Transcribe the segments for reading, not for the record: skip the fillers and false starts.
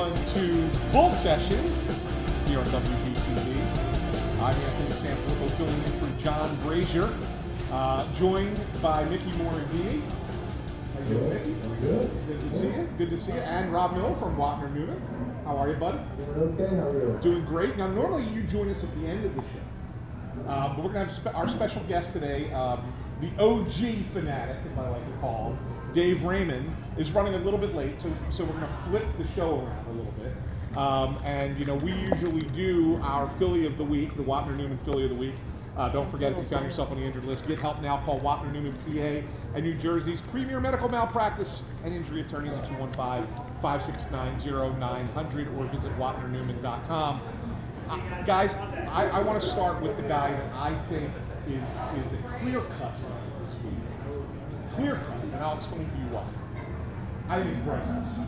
everyone to Bull Session here on WBCD. I'm Anthony Sanfilippo filling in for John Brazier, joined by Mickey Morandini. How you doing, Mickey? I'm good. Good to see you. Good to see you. And Rob Miller from Wapner Newman. How are you, buddy? Doing okay. How are you? Doing great. Now, normally you join us at the end of the show, but we're going to have our special guest today, the OG Phanatic, as I like to call him, Dave Raymond, is running a little bit late, so we're going to flip the show around a little bit. And, you know, we usually do our Philly of the Week, the Wapner Newman Philly of the Week. Don't forget, if you found yourself on the injured list, get help now. Call Wapner Newman, PA, and New Jersey's premier medical malpractice and injury attorneys at 215-569-0900 or visit wapnernewman.com. Guys, I want to start with the guy that I think is a clear-cut this week. Clear-cut, and I'll explain to you why. I think it's Bryson Stott.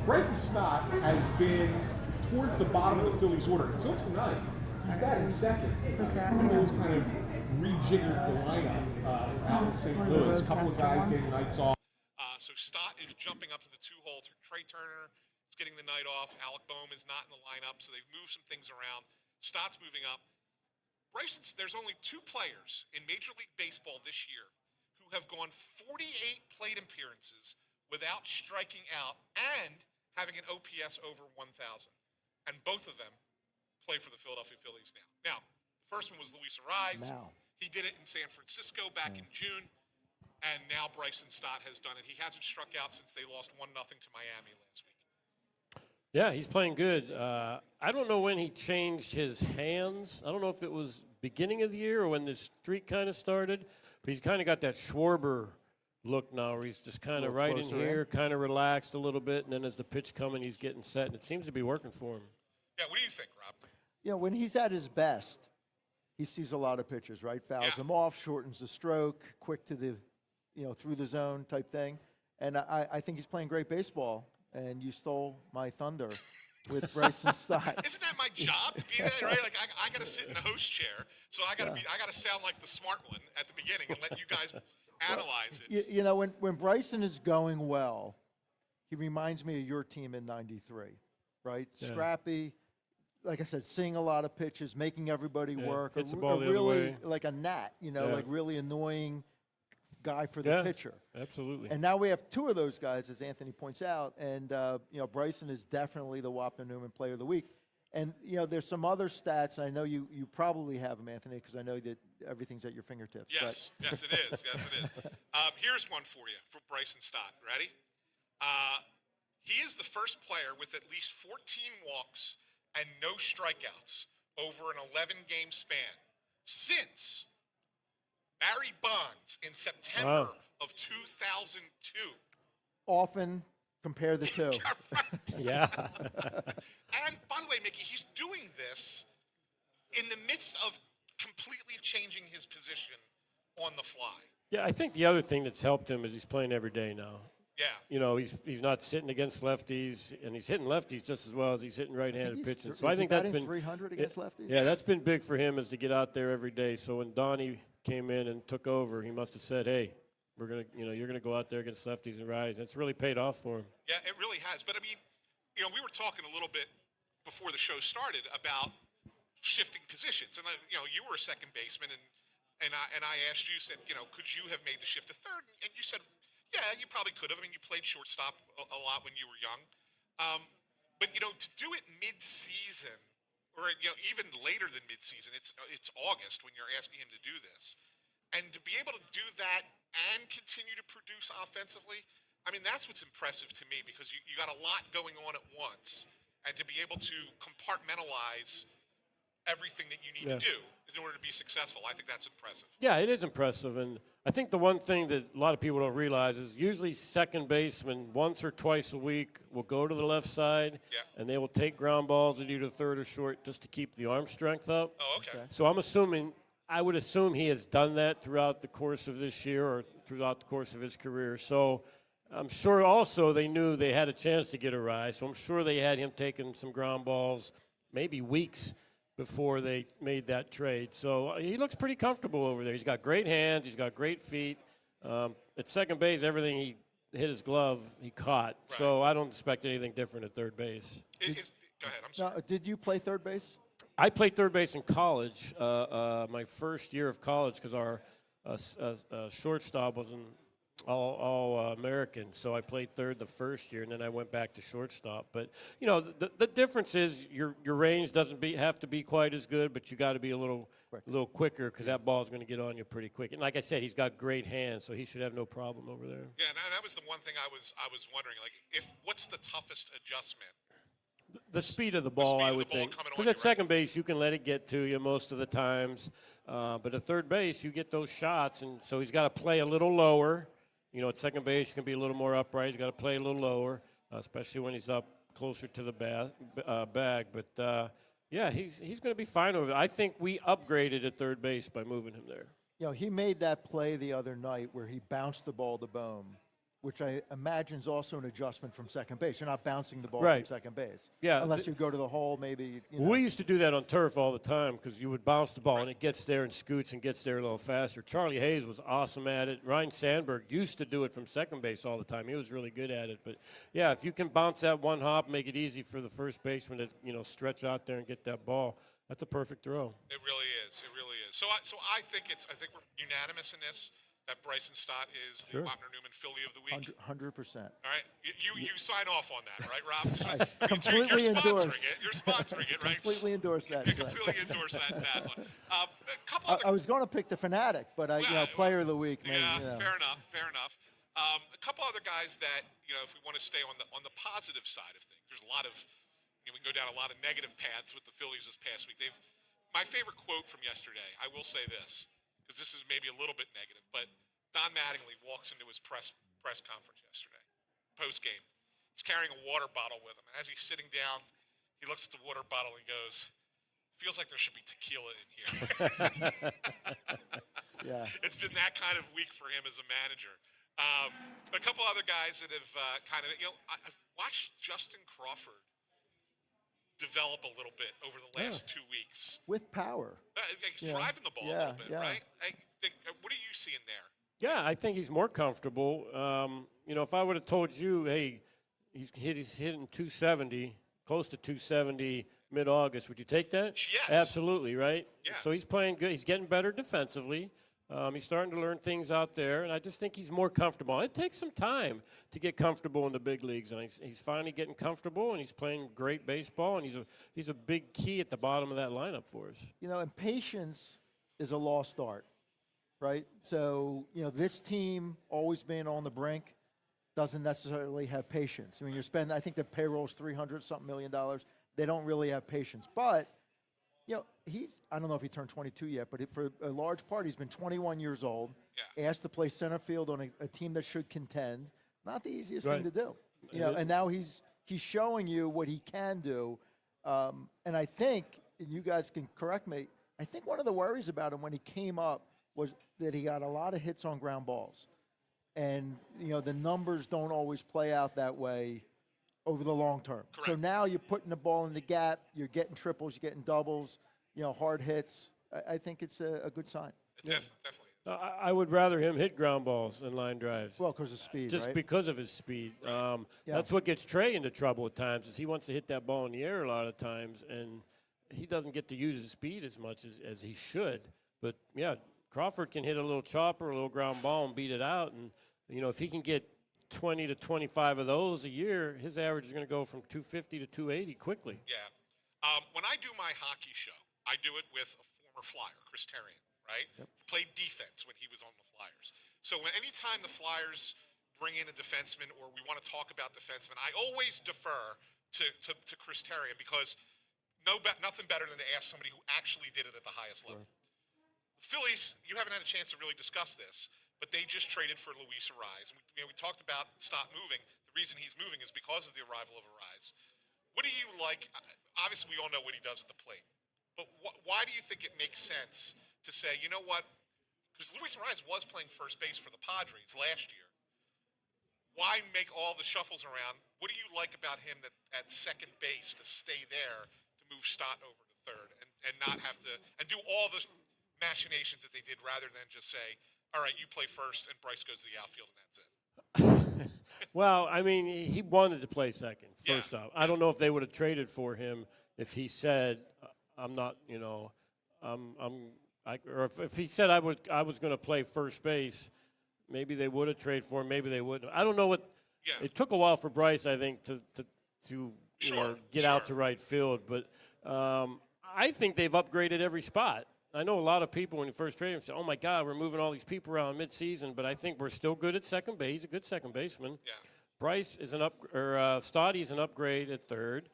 Bryson Stott has been towards the bottom of the Phillies order until tonight. He's batting second. The Phillies kind of rejiggered the lineup out in St. Louis. A couple of guys getting nights off. So Stott is jumping up to the 2-hole. Trey Turner is getting the night off. Alec Boehm is not in the lineup, so they've moved some things around. Stott's moving up. There's only 2 players in Major League Baseball this year who have gone 48 plate appearances without striking out and having an OPS over 1,000. And both of them play for the Philadelphia Phillies now. Now, the first one was Luis Arraez. He did it in San Francisco back in June. And now Bryson Stott has done it. He hasn't struck out since they lost 1-0 to Miami last week. Yeah, he's playing good. I don't know when he changed his hands. I don't know if it was beginning of the year or when the streak kind of started. But he's kind of got that Schwarber look now where he's just kind of right in here, kind of relaxed a little bit. And then as the pitch coming, he's getting set. And it seems to be working for him. Yeah, what do you think, Rob? You know, when he's at his best, he sees a lot of pitches, right? Fouls them off, shortens the stroke, quick to the, through the zone type thing. And I think he's playing great baseball. And you stole my thunder with Bryson Stott. Isn't that my job to be there, right? Like I got to sit in the host chair, so I got to sound like the smart one at the beginning and let you guys analyze it. You know, when Bryson is going well, he reminds me of your team in '93, right? Yeah. Scrappy. Like I said, seeing a lot of pitches, making everybody work. Hits the ball the really other way. Like a gnat, like really annoying guy for the pitcher. Absolutely. And now we have 2 of those guys, as Anthony points out, and Bryson is definitely the Wapner Newman Player of the Week. And there's some other stats, and I know you probably have them, Anthony, because I know that everything's at your fingertips. Yes, yes it is. Yes, it is. Here's one for you, for Bryson Stott. Ready? He is the first player with at least 14 walks and no strikeouts over an 11-game span since Barry Bonds in September of 2002. Often compare the 2. Yeah. And by the way, Mickey, he's doing this in the midst of completely changing his position on the fly. Yeah, I think the other thing that's helped him is he's playing every day now. Yeah. He's not sitting against lefties, and he's hitting lefties just as well as he's hitting right-handed pitching. So I think that's been 300 against lefties. Yeah, that's been big for him is to get out there every day. So when Donnie came in and took over, he must have said, "Hey, we're gonna, you're gonna go out there against lefties and righties." It's really paid off for him. Yeah, it really has. But I mean, we were talking a little bit before the show started about shifting positions, and you were a second baseman, and I asked you, said, could you have made the shift to third? And you said, yeah, you probably could have. I mean, you played shortstop a lot when you were young. But, to do it mid-season, or, even later than mid-season, it's August when you're asking him to do this. And to be able to do that and continue to produce offensively, I mean, that's what's impressive to me because you got a lot going on at once. And to be able to compartmentalize everything that you need to do in order to be successful, I think that's impressive. Yeah, it is impressive. And I think the one thing that a lot of people don't realize is usually second baseman once or twice a week will go to the left side, and they will take ground balls at either third or short just to keep the arm strength up. Oh, okay. So I would assume he has done that throughout the course of this year or throughout the course of his career. So I'm sure also they knew they had a chance to get a rise. So I'm sure they had him taking some ground balls maybe weeks before they made that trade. So he looks pretty comfortable over there. He's got great hands. He's got great feet. At second base, everything he hit his glove, he caught. Right. So I don't expect anything different at third base. Go ahead. I'm sorry. Now, did you play third base? I played third base in college, my first year of college, because our shortstop wasn't all American. So I played third the first year, and then I went back to shortstop. But you know, the difference is your range doesn't have to be quite as good, but you got to be a little quicker, because that ball is going to get on you pretty quick. And like I said, he's got great hands, so he should have no problem over there. Yeah, and that was the one thing I was wondering. Like, what's the toughest adjustment? The speed of the ball, I would think. Because at second base, you can let it get to you most of the times. But at third base, you get those shots, and so he's got to play a little lower. You know, at second base, you can be a little more upright. He's got to play a little lower, especially when he's up closer to the bag. But, yeah, he's going to be fine over there. I think we upgraded at third base by moving him there. You know, he made that play the other night where he bounced the ball to Bohm, which I imagine is also an adjustment from second base. You're not bouncing the ball from second base. Yeah. Unless you go to the hole, maybe. You know. We used to do that on turf all the time, because you would bounce the ball and it gets there and scoots and gets there a little faster. Charlie Hayes was awesome at it. Ryan Sandberg used to do it from second base all the time. He was really good at it. But, yeah, if you can bounce that one hop, make it easy for the first baseman to, you know, stretch out there and get that ball, that's a perfect throw. It really is. It really is. So I think we're unanimous in this, that Bryson Stott is the Wapner-Newman Philly of the week. 100%. All right, you sign off on that, right, Rob? Completely you're endorse. sponsoring it. You're sponsoring it, right? Completely endorse that. You completely endorse that one. A couple other. I was going to pick the Phanatic, but player of the week. Maybe, Yeah, fair enough. A couple other guys that, you know, if we want to stay on the positive side of things, there's a lot of, you know, we can go down a lot of negative paths with the Phillies this past week. My favorite quote from yesterday, I will say this, because this is maybe a little bit negative, but Don Mattingly walks into his press conference yesterday, post game. He's carrying a water bottle with him, and as he's sitting down, he looks at the water bottle and he goes, "Feels like there should be tequila in here." Yeah. It's been that kind of week for him as a manager. A couple other guys that have kind of, you know, I've watched Justin Crawford develop a little bit over the last 2 weeks. With power. He's driving the ball a little bit, right? What are you seeing there? Yeah, I think he's more comfortable. You know, if I would have told you, hey, he's hitting 270, close to 270 mid-August, would you take that? Yes. Absolutely, right? Yeah. So he's playing good. He's getting better defensively. He's starting to learn things out there, and I just think he's more comfortable. It takes some time to get comfortable in the big leagues, and he's finally getting comfortable, and he's playing great baseball, and he's a big key at the bottom of that lineup for us. You know, and patience is a lost art, right? So, you know, this team, always being on the brink, doesn't necessarily have patience. I mean, you're spending, I think the payroll is $300-something million. They don't really have patience. But, you know, I don't know if he turned 22 yet, but for a large part, he's been 21 years old, asked to play center field on a team that should contend. Not the easiest thing to do. You know, and now he's showing you what he can do. And I think, and you guys can correct me, I think one of the worries about him when he came up was that he got a lot of hits on ground balls. And, you know, the numbers don't always play out that way over the long term. Correct. So now you're putting the ball in the gap, you're getting triples, you're getting doubles, you know, hard hits. I think it's a good sign. Definitely. I would rather him hit ground balls than line drives. Well, because of speed, Just right? because of his speed. Right. That's what gets Trey into trouble at times, is he wants to hit that ball in the air a lot of times, and he doesn't get to use his speed as much as he should. But, yeah, Crawford can hit a little chopper, a little ground ball, and beat it out. And, you know, if he can get 20 to 25 of those a year, his average is going to go from 250 to 280 quickly. Yeah. When I do my hockey show, I do it with a former Flyer, Chris Terrian, right? Yep. Played defense when he was on the Flyers. So anytime the Flyers bring in a defenseman or we want to talk about defensemen, I always defer to Chris Terrian, because nothing better than to ask somebody who actually did it at the highest level. The Phillies, you haven't had a chance to really discuss this, but they just traded for Luis Arraez. We talked about Stott moving. The reason he's moving is because of the arrival of Arraez. What do you like? Obviously, we all know what he does at the plate. But why do you think it makes sense to say, you know what? Because Luis Arraez was playing first base for the Padres last year. Why make all the shuffles around? What do you like about him that at second base to stay there, to move Stott over to third, and not have to, and do all the machinations that they did, rather than just say, all right, you play first and Bryce goes to the outfield and that's it? Well, I mean, he wanted to play second, first Yeah. off. I don't know if they would have traded for him if he said, I'm not, or if he said I was going to play first base, maybe they would have traded for him, maybe they wouldn't. I don't know what. Yeah. It took a while for Bryce, I think, to get out to right field, but I think they've upgraded every spot. I know a lot of people when you first traded him say, "Oh my God, we're moving all these people around mid-season," but I think we're still good at second base. He's a good second baseman. Yeah. Bryce is Stoddy's an upgrade at third,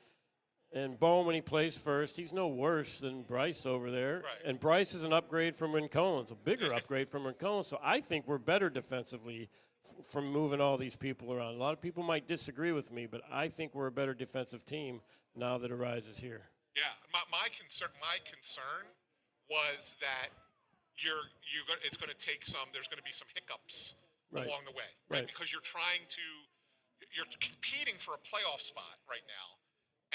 and Bohm when he plays first, he's no worse than Bryce over there. Right. And Bryce is an upgrade from Rincon, a bigger upgrade from Rincon. So I think we're better defensively from moving all these people around. A lot of people might disagree with me, but I think we're a better defensive team now that Arise is here. Yeah, my concern was that it's going to take there's going to be some hiccups along the way, right? Because you're competing for a playoff spot right now,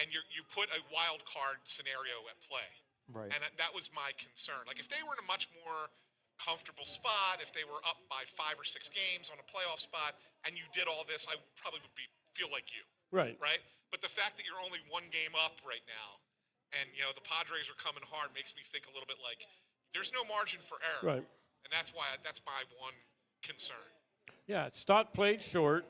and you put a wild card scenario at play, Right. and that was my concern. Like if they were in a much more comfortable spot, if they were up by 5 or 6 games on a playoff spot, and you did all this, I probably would feel like you, Right. But the fact that you're only 1 game up right now, and the Padres are coming hard, makes me think a little bit like there's no margin for error, Right. and that's my one concern. Yeah, Stott played short,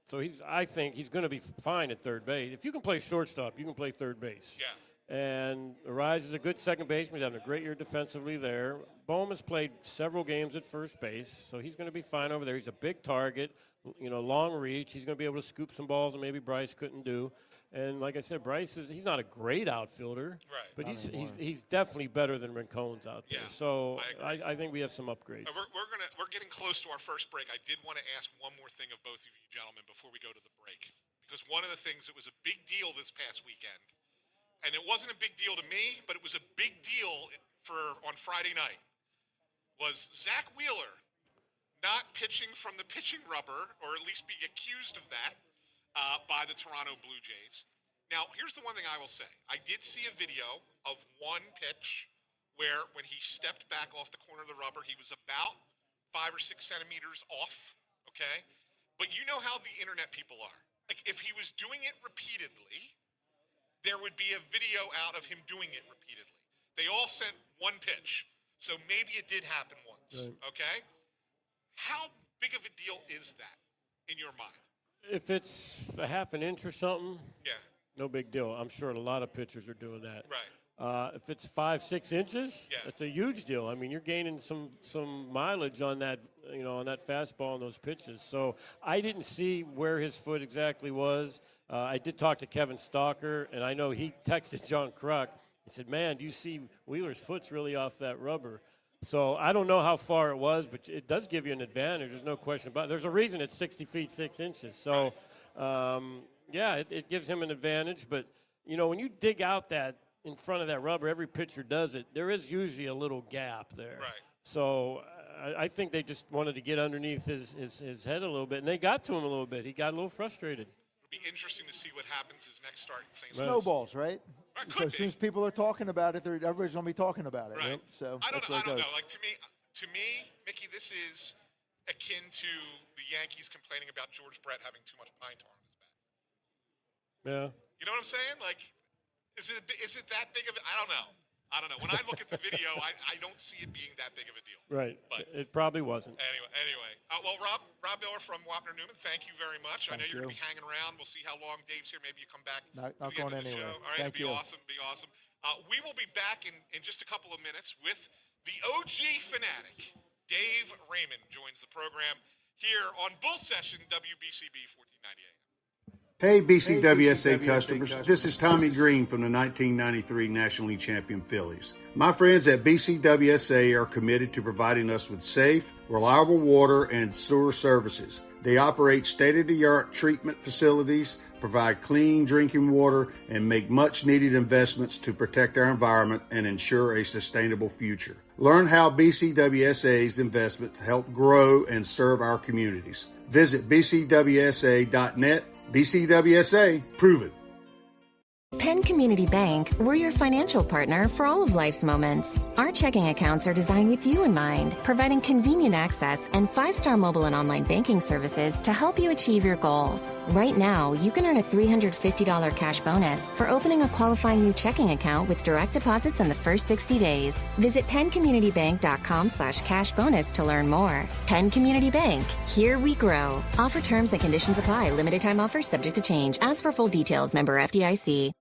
so I think he's going to be fine at third base. If you can play shortstop, you can play third base. Yeah. And Arise is a good second baseman. He's having a great year defensively there. Bohm has played several games at first base, so he's going to be fine over there. He's a big target, long reach. He's going to be able to scoop some balls that maybe Bryce couldn't do. And like I said, Bryce he's not a great outfielder, Right. but he's definitely better than Rincon's out there. Yeah, So I I think we have some upgrades. We're getting close to our first break. I did want to ask one more thing of both of you gentlemen before we go to the break, because one of the things that was a big deal this past weekend, and it wasn't a big deal to me, but it was a big deal on Friday night, was Zach Wheeler not pitching from the pitching rubber, or at least being accused of that by the Toronto Blue Jays. Now, here's the one thing I will say. I did see a video of one pitch where when he stepped back off the corner of the rubber, he was about 5 or 6 centimeters off, okay? But you know how the internet people are. Like, if he was doing it repeatedly, there would be a video out of him doing it repeatedly. They all sent one pitch, so maybe it did happen once, okay? How big of a deal is that in your mind? If it's a half an inch or something, Yeah. no big deal. I'm sure a lot of pitchers are doing that. Right. If it's 5-6 inches, Yeah. that's a huge deal. I mean, you're gaining some mileage on that, on that fastball and those pitches. So I didn't see where his foot exactly was. I did talk to Kevin Stalker, and I know he texted John Kruk. He said, "Man, do you see Wheeler's foot's really off that rubber?" So I don't know how far it was, but it does give you an advantage. There's no question about it. There's a reason it's 60 feet 6 inches. So, it gives him an advantage. But, when you dig out that in front of that rubber, every pitcher does it, there is usually a little gap there. Right. So I think they just wanted to get underneath his head a little bit, and they got to him a little bit. He got a little frustrated. It'll be interesting to see what happens his next start in St. Louis. Snowballs, right? Right, So could as soon be. as people are talking about it, everybody's going to be talking about it. Right. So I don't that's where it know. goes. Like to me, Mickey, this is akin to the Yankees complaining about George Brett having too much pine tar on his bat. Yeah. You know what I'm saying? Like, is it that big of a? I don't know. When I look at the video, I don't see it being that big of a deal. Right. But it probably wasn't. Anyway. Well, Rob Miller from Wapner Newman, thank you very much. I know you're going to be hanging around. We'll see how long Dave's here. Maybe you come back Not to the going end of the anywhere. show. All right, Thank it'll you. be awesome. We will be back in just a couple of minutes with the OG Phanatic. Dave Raymond joins the program here on Bull Session, WBCB 1490 AM. Hey BCWSA customers, this is Tommy Green from the 1993 National League champion Phillies. My friends at BCWSA are committed to providing us with safe, reliable water and sewer services. They operate state-of-the-art treatment facilities, provide clean drinking water, and make much-needed investments to protect our environment and ensure a sustainable future. Learn how BCWSA's investments help grow and serve our communities. Visit bcwsa.net. BCWSA, prove it. Penn Community Bank, we're your financial partner for all of life's moments. Our checking accounts are designed with you in mind, providing convenient access and 5-star mobile and online banking services to help you achieve your goals. Right now, you can earn a $350 cash bonus for opening a qualifying new checking account with direct deposits in the first 60 days. Visit PennCommunityBank.com/cash bonus to learn more. Penn Community Bank, here we grow. Offer terms and conditions apply. Limited time offers subject to change. As for full details, member FDIC.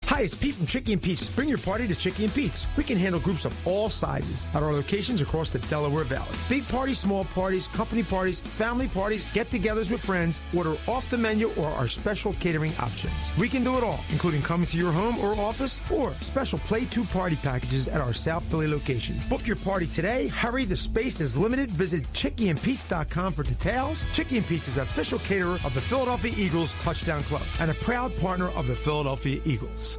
Hi, it's Pete from Chicky and Pete's. Bring your party to Chicky and Pete's. We can handle groups of all sizes at our locations across the Delaware Valley. Big parties, small parties, company parties, family parties, get-togethers with friends. Order off the menu or our special catering options. We can do it all, including coming to your home or office or special Play 2 party packages at our South Philly location. Book your party today. Hurry, the space is limited. Visit chickyandpete's.com for details. Chicky and Pete's is official caterer of the Philadelphia Eagles Touchdown Club and a proud partner of the Philadelphia Eagles.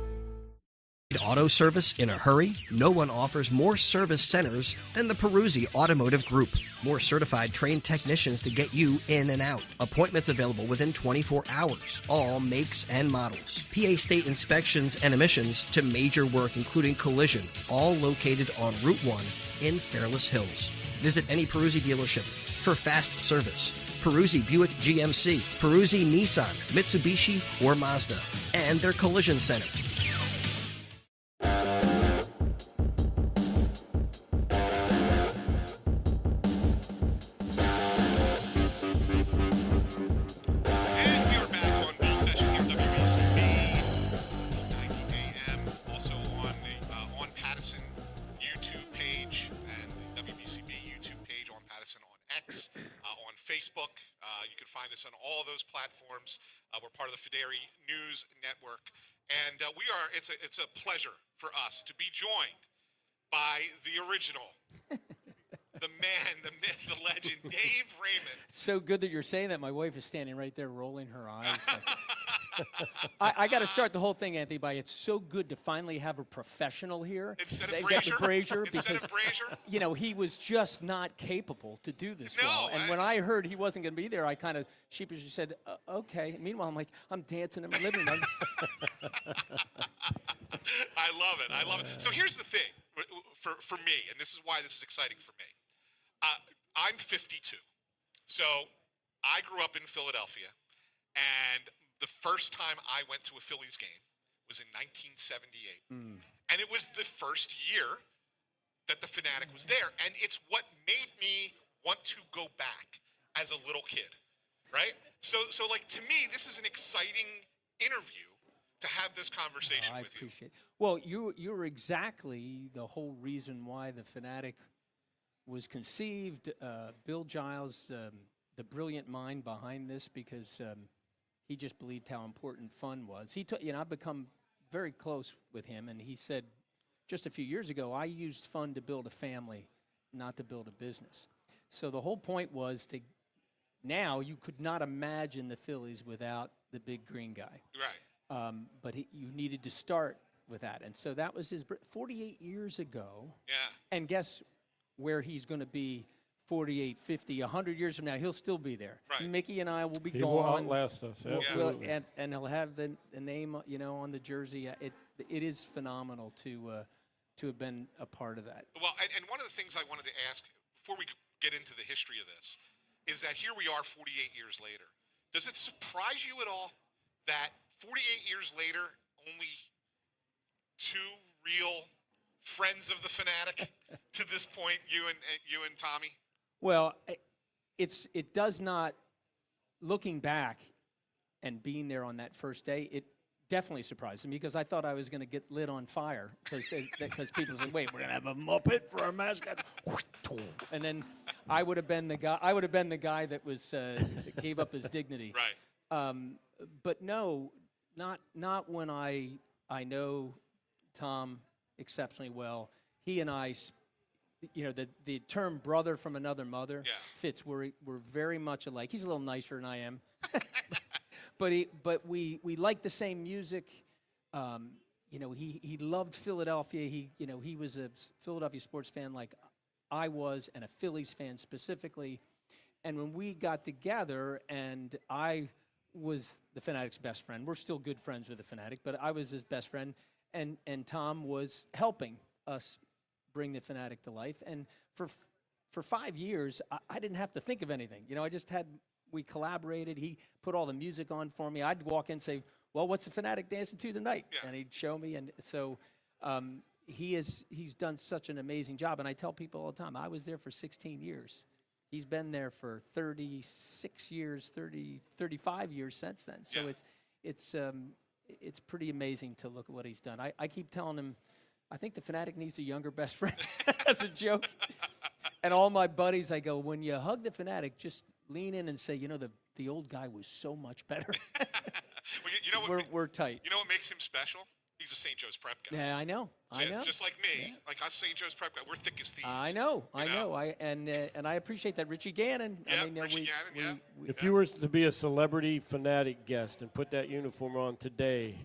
Auto service in a hurry? No one offers more service centers than the Peruzzi Automotive Group. More certified trained technicians to get you in and out. Appointments available within 24 hours. All makes and models. PA state inspections and emissions to major work including collision. All located on Route 1 in Fairless Hills. Visit any Peruzzi dealership for fast service. Peruzzi Buick GMC, Peruzzi Nissan, Mitsubishi, or Mazda. And their collision center. Facebook. You can find us on all those platforms. We're part of the Fideri News Network, and it's a pleasure for us to be joined by the original, the man, the myth, the legend, Dave Raymond. It's so good that you're saying that. My wife is standing right there, rolling her eyes. I got to start the whole thing, Anthony, by it's so good to finally have a professional here. Instead of Brazier? Because, you know, he was just not capable to do this well. And when I heard he wasn't going to be there, I kind of sheepishly said, okay. Meanwhile, I'm dancing in my living room. I love it. I love it. So here's the thing for me, and this is why this is exciting for me. I'm 52. So I grew up in Philadelphia, and the first time I went to a Phillies game was in 1978. And it was the first year that the Phanatic was there. And it's what made me want to go back as a little kid, right? So like, to me, this is an exciting interview to have this conversation with you. I appreciate it. Well, you're exactly the whole reason why the Phanatic was conceived. Bill Giles, the brilliant mind behind this, because he just believed how important fun was. I've become very close with him, and he said just a few years ago, I used fun to build a family, not to build a business. So the whole point was now you could not imagine the Phillies without the big green guy. Right. But you needed to start with that. And so that was 48 years ago. Yeah. And guess where he's going to be 48, 50, 100 years from now? He'll still be there. Right. Mickey and I will be He gone. will outlast us, absolutely. And he'll have the name, on the jersey. It is phenomenal to have been a part of that. Well, and one of the things I wanted to ask before we get into the history of this is that here we are 48 years later. Does it surprise you at all that 48 years later, only two real friends of the Phanatic to this point, you and Tommy? Well, it does not, looking back and being there on that first day, it definitely surprised me, because I thought I was going to get lit on fire because people said, "Wait, we're going to have a Muppet for our mascot," and then I would have been the guy that was that gave up his dignity. Right. But no, not when I know Tom exceptionally well. He and I, the term brother from another mother fits. We're very much alike. He's a little nicer than I am. But we like the same music. He loved Philadelphia. He was a Philadelphia sports fan like I was, and a Phillies fan specifically. And when we got together, and I was the Phanatic's best friend. We're still good friends with the Phanatic, but I was his best friend, and Tom was helping us bring the Phanatic to life. And for 5 years, I didn't have to think of anything. You know, we collaborated. He put all the music on for me. I'd walk in and say, well, what's the Phanatic dancing to tonight? Yeah. And he'd show me. And so he's done such an amazing job. And I tell people all the time, I was there for 16 years. He's been there for 36 years, 35 years since then. So Yeah. it's pretty amazing to look at what he's done. I keep telling him, I think the Phanatic needs a younger best friend as a joke. And all my buddies, I go, when you hug the Phanatic, just lean in and say, you know, the old guy was so much better. Well, you know what, we're tight. You know what makes him special? He's a St. Joe's prep guy. Yeah, I know. Just like me, like us St. Joe's prep guy, we're thick as thieves. I know. And I appreciate that. Richie Gannon. Yeah, I mean, Richie Gannon, If you were to be a celebrity Phanatic guest and put that uniform on today,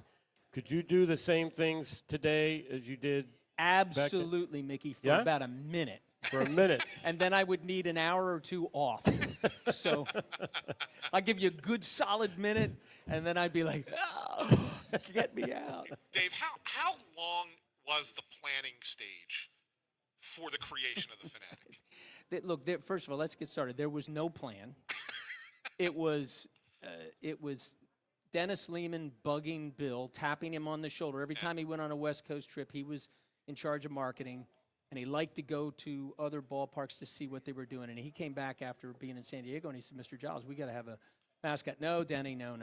could you do the same things today as you did absolutely, Mickey, for Yeah? about a minute. for a minute? And then I would need an hour or two off. So I'd give you a good solid minute, and then I'd be like, oh, get me out. Dave, how long was the planning stage for the creation of the Phanatic? Look, first of all, let's get started. There was no plan. It was Dennis Lehman bugging Bill, tapping him on the shoulder. Every time he went on a West Coast trip, he was in charge of marketing, and he liked to go to other ballparks to see what they were doing. And he came back after being in San Diego, and he said, Mr. Giles, we got to have a mascot. No, Denny, no.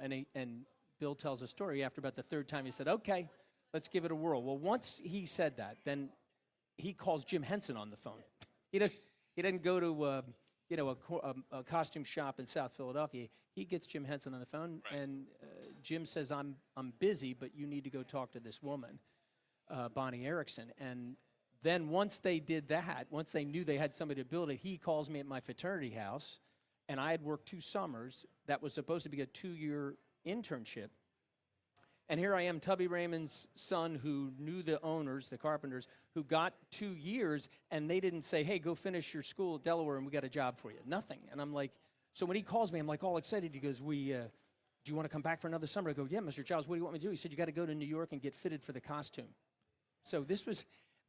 And Bill tells a story. After about the third time, he said, okay, let's give it a whirl. Well, once he said that, then he calls Jim Henson on the phone. He doesn't go to a costume shop in South Philadelphia. He gets Jim Henson on the phone, and Jim says, I'm busy, but you need to go talk to this woman, Bonnie Erickson. And then once they did that, once they knew they had somebody to build it, he calls me at my fraternity house, and I had worked 2 summers. That was supposed to be a 2-year internship. And here I am, Tubby Raymond's son, who knew the owners, the Carpenters, who got 2 years, and they didn't say, hey, go finish your school at Delaware, and we got a job for you. Nothing. And I'm like, so when he calls me, I'm like all excited. He goes, do you want to come back for another summer? I go, yeah, Mr. Giles, what do you want me to do? He said, you got to go to New York and get fitted for the costume. So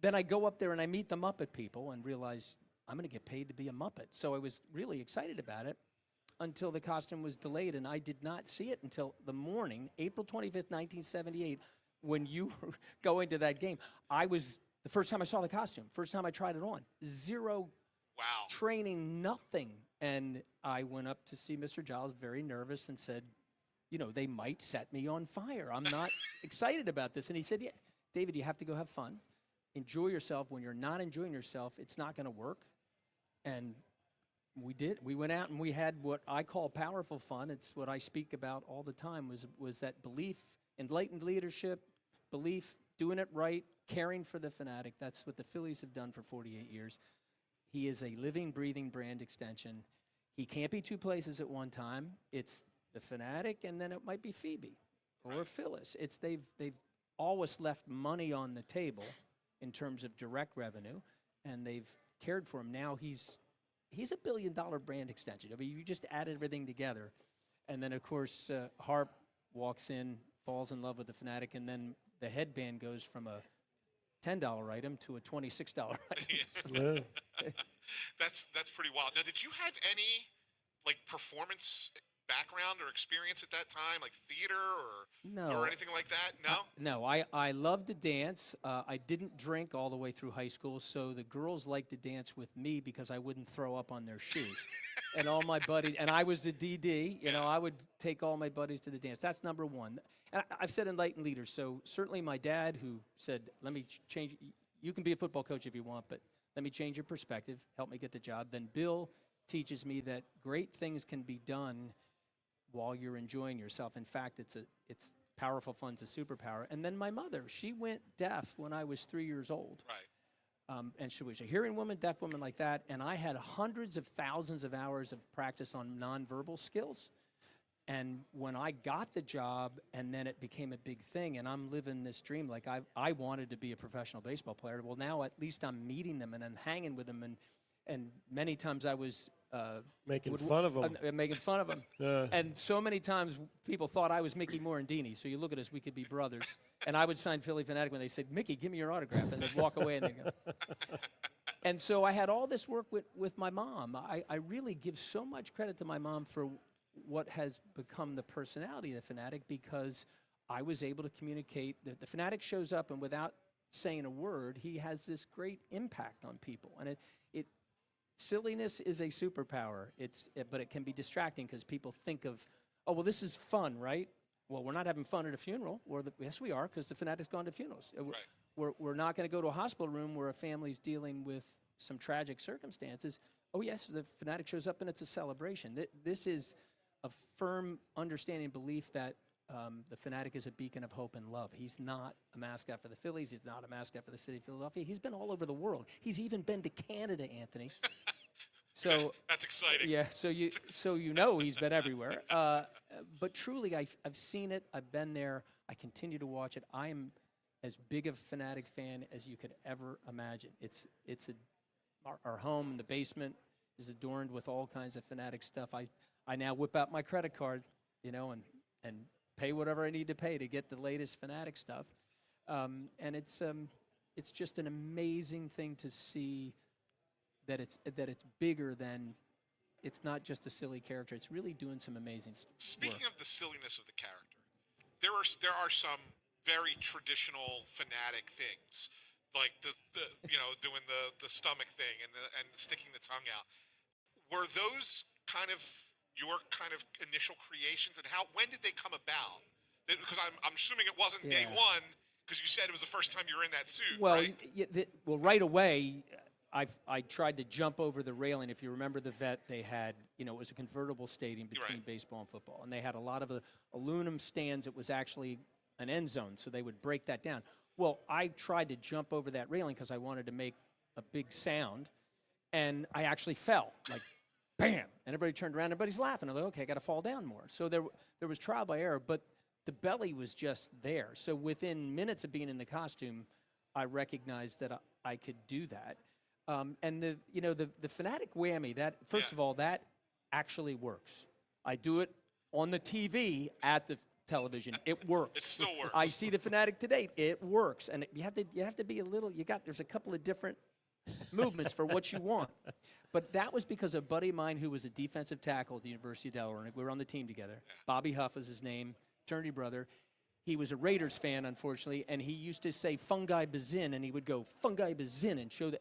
then I go up there and I meet the Muppet people and realize I'm going to get paid to be a Muppet. So I was really excited about it until the costume was delayed, and I did not see it until the morning, April 25th, 1978, when you were going to that game. The first time I saw the costume, first time I tried it on, 0 training, nothing. And I went up to see Mr. Giles, very nervous, and said, they might set me on fire. I'm not excited about this. And he said, yeah, David, you have to go have fun. Enjoy yourself. When you're not enjoying yourself, it's not going to work. And we did. We went out and we had what I call powerful fun. It's what I speak about all the time was that belief, enlightened leadership, belief, doing it right, caring for the Phanatic. That's what the Phillies have done for 48 years. He is a living, breathing brand extension. He can't be 2 places at one time. It's the Phanatic, and then it might be Phoebe or Phyllis. They've always left money on the table in terms of direct revenue, and they've cared for him. Now he's a billion-dollar brand extension. I mean, you just add everything together. And then, of course, Harp walks in, falls in love with the Phanatic, and then the headband goes from a $10 item to a $26 item. That's pretty wild. Now, did you have any performance background or experience at that time, like theater or anything like that? No? No, I loved to dance. I didn't drink all the way through high school, so the girls liked to dance with me because I wouldn't throw up on their shoes. And all my buddies, and I was the DD, I would take all my buddies to the dance. That's number one. And I've said enlightened leaders, so certainly my dad, who said, let me change, you can be a football coach if you want, but let me change your perspective, help me get the job. Then Bill teaches me that great things can be done while you're enjoying yourself. In fact, it's powerful fun's a superpower. And then my mother, she went deaf when I was 3 years old. Right. And she was a hearing woman, deaf woman like that. And I had hundreds of thousands of hours of practice on nonverbal skills. And when I got the job, and then it became a big thing, and I'm living this dream, like I wanted to be a professional baseball player. Well, now at least I'm meeting them and I'm hanging with them. And many times I was Making fun of him. Making fun of him. Yeah. And so many times people thought I was Mickey Morandini. So you look at us, we could be brothers. And I would sign Philly Phanatic when they said, Mickey, give me your autograph. And they'd walk away and they'd go. And so I had all this work with my mom. I really give so much credit to my mom for what has become the personality of the Phanatic, because I was able to communicate. The Phanatic shows up, and without saying a word, he has this great impact on people. And silliness is a superpower. But it can be distracting because people think of, oh, well, this is fun, right? Well, we're not having fun at a funeral. Yes, we are, because the Phanatic's gone to funerals. Right. We're not going to go to a hospital room where a family's dealing with some tragic circumstances. Oh, yes, the Phanatic shows up and it's a celebration. This is a firm understanding and belief that the Phanatic is a beacon of hope and love. He's not a mascot for the Phillies. He's not a mascot for the city of Philadelphia. He's been all over the world. He's even been to Canada, Anthony. So that's exciting. Yeah, so you know he's been everywhere. But truly, I've seen it. I've been there. I continue to watch it. I am as big of a Phanatic fan as you could ever imagine. Our home in the basement is adorned with all kinds of Phanatic stuff. I now whip out my credit card, and pay whatever I need to pay to get the latest Phanatic stuff. And it's just an amazing thing to see that it's bigger than, it's not just a silly character. It's really doing some amazing stuff. Speaking of the silliness of the character, there are some very traditional Phanatic things, like doing the stomach thing and sticking the tongue out. Were those kind of your kind of initial creations, and when did they come about? Because I'm assuming it wasn't day one, because you said it was the first time you were in that suit. Well, right? Right away, I tried to jump over the railing. If you remember the vet, they had, it was a convertible stadium between baseball and football, and they had a lot of aluminum stands. It was actually an end zone, so they would break that down. Well, I tried to jump over that railing because I wanted to make a big sound, and I actually fell, like, bam! And everybody turned around, everybody's laughing. I'm like, okay, I got to fall down more. So there was trial by error, but the belly was just there. So within minutes of being in the costume, I recognized that I could do that. And the Phanatic whammy, first of all, that actually works. I do it on the TV at the television. It works. It still works. I see the Phanatic today. It works, and you have to be a little. There's a couple of different movements for what you want. But that was because a buddy of mine who was a defensive tackle at the University of Delaware, and we were on the team together. Bobby Huff was his name, fraternity brother. He was a Raiders fan, unfortunately, and he used to say fungi bazin, and he would go fungi bazin and show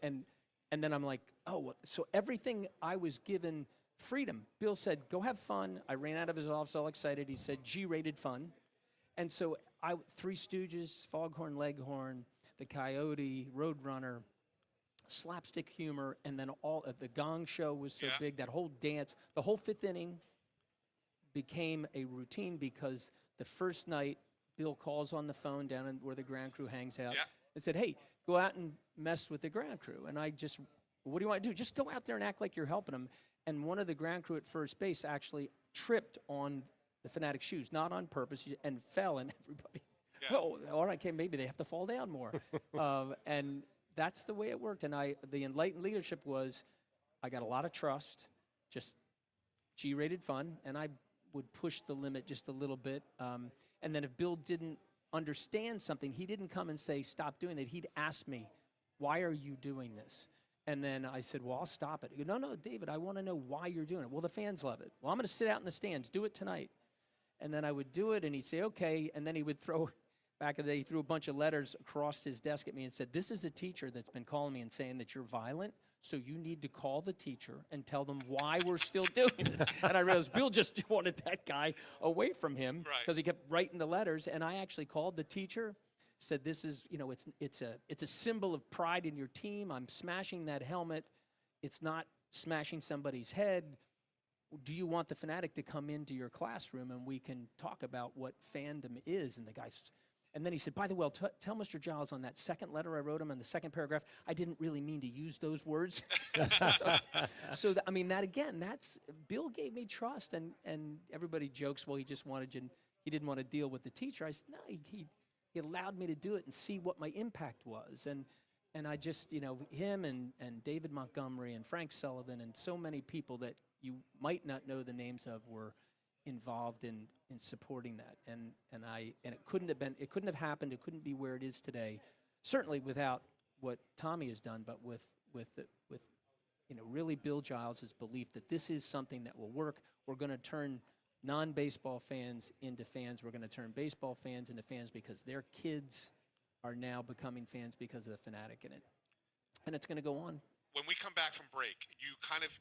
and then I'm like, oh, so everything I was given freedom. Bill said, go have fun. I ran out of his office all excited. He said, G-rated fun. And so Three Stooges, Foghorn Leghorn, The Coyote, Roadrunner, slapstick humor, and then the Gong Show was so big, that whole dance, the whole fifth inning became a routine, because the first night, Bill calls on the phone down where the ground crew hangs out and said, hey, go out and mess with the ground crew. And what do you want to do? Just go out there and act like you're helping them. And one of the ground crew at first base actually tripped on the Phanatic shoes, not on purpose, and fell, and everybody, oh, all right, okay, maybe they have to fall down more. And that's the way it worked. And the enlightened leadership was, I got a lot of trust, just G-rated fun, and I would push the limit just a little bit. And then if Bill didn't understand something, he didn't come and say, stop doing that. He'd ask me, why are you doing this? And then I said, well, I'll stop it. He goes, no, David, I want to know why you're doing it. Well, the fans love it. Well, I'm going to sit out in the stands. Do it tonight. And then I would do it, and he'd say, okay. And then he would back in the day, he threw a bunch of letters across his desk at me and said, this is a teacher that's been calling me and saying that you're violent, so you need to call the teacher and tell them why we're still doing it. And I realized Bill just wanted that guy away from him because he kept writing the letters. And I actually called the teacher, said, this is, it's a symbol of pride in your team. I'm smashing that helmet. It's not smashing somebody's head. Do you want the Phanatic to come into your classroom and we can talk about what fandom is? And the guy, and then he said, by the way, tell Mr. Giles on that second letter I wrote him in the second paragraph, I didn't really mean to use those words. Bill gave me trust, and everybody jokes, well, he didn't want to deal with the teacher. I said, no, he allowed me to do it and see what my impact was. And and I just, him and David Montgomery and Frank Sullivan and so many people that you might not know the names of were involved in supporting that. And it couldn't have happened. It couldn't be where it is today. Certainly without what Tommy has done, but with really Bill Giles' belief that this is something that will work. We're going to turn non-baseball fans into fans. We're going to turn baseball fans into fans because their kids are now becoming fans because of the Phanatic in it. And it's going to go on. When we come back from break, you kind of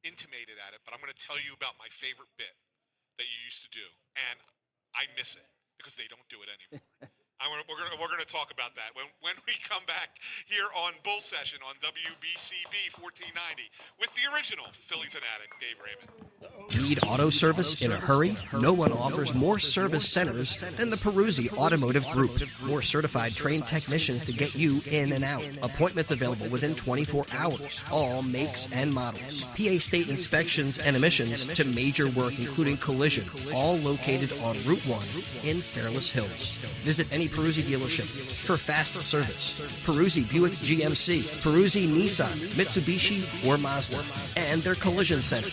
intimated at it, but I'm going to tell you about my favorite bit that you used to do, and I miss it because they don't do it anymore. We're going to talk about that when we come back here on Bull Session on WBCB 1490 with the original Philly Phanatic, Dave Raymond. Need auto service in a hurry? No one offers more service centers than the Peruzzi Automotive Group. More certified trained technicians to get you in and out. Appointments available within 24 hours. All makes and models. PA state inspections and emissions to major work including collision. All located on Route 1 in Fairless Hills. Visit any Peruzzi dealership for fast service. Peruzzi Buick GMC, Peruzzi Nissan, Mitsubishi, or Mazda. And their collision center.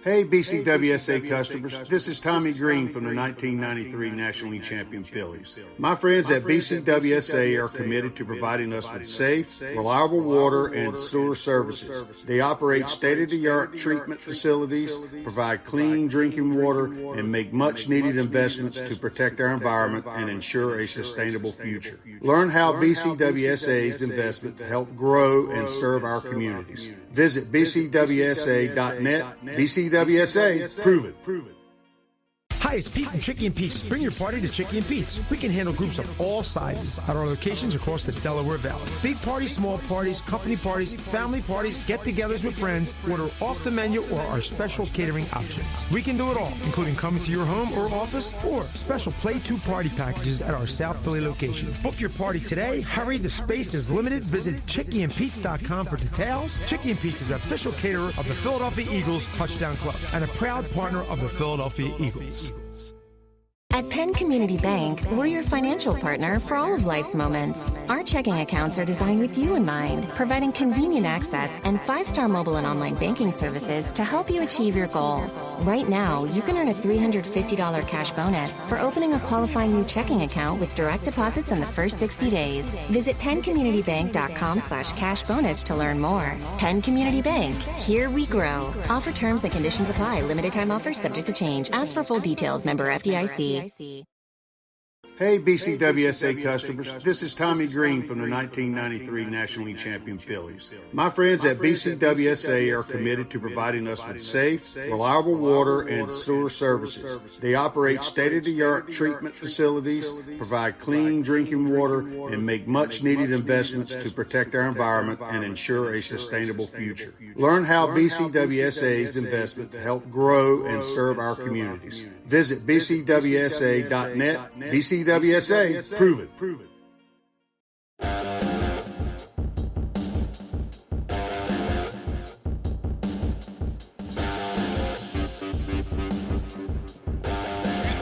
Hey BCWSA customers, this is Tommy Green from the 1993 National League Champion Phillies. My friends at BCWSA are committed to providing us with safe, reliable water and sewer services. They operate state-of-the-art treatment facilities, provide clean drinking water, and make much-needed investments to protect our environment and ensure a sustainable future. Learn how BCWSA's investments help grow and serve our communities. Visit bcwsa.net. BCWSA, prove it. Hi, it's Pete from Chicky and Pete's. Bring your party to Chicky and Pete's. We can handle groups of all sizes at our locations across the Delaware Valley. Big parties, small parties, company parties, family parties, get-togethers with friends, order off the menu or our special catering options. We can do it all, including coming to your home or office or special Play 2 party packages at our South Philly location. Book your party today. Hurry, the space is limited. Visit chickyandpete's.com for details. Chicky and Pete's is official caterer of the Philadelphia Eagles Touchdown Club and a proud partner of the Philadelphia Eagles. At Penn Community Bank, we're your financial partner for all of life's moments. Our checking accounts are designed with you in mind, providing convenient access and 5-star mobile and online banking services to help you achieve your goals. Right now, you can earn a $350 cash bonus for opening a qualifying new checking account with direct deposits in the first 60 days. Visit PennCommunityBank.com/cash bonus to learn more. Penn Community Bank, here we grow. Offer terms and conditions apply. Limited time offers subject to change. Ask for full details. Member FDIC. Hey BCWSA customers, this is Tommy Green from the 1993 National League Champion Phillies. My friends at BCWSA are committed to providing us with safe, reliable water and sewer services. They operate state-of-the-art treatment facilities, provide clean drinking water, and make much-needed investments to protect our environment and ensure a sustainable future. Learn how BCWSA's investments help grow and serve our communities. Visit bcwsa.net. BCWSA, prove it. And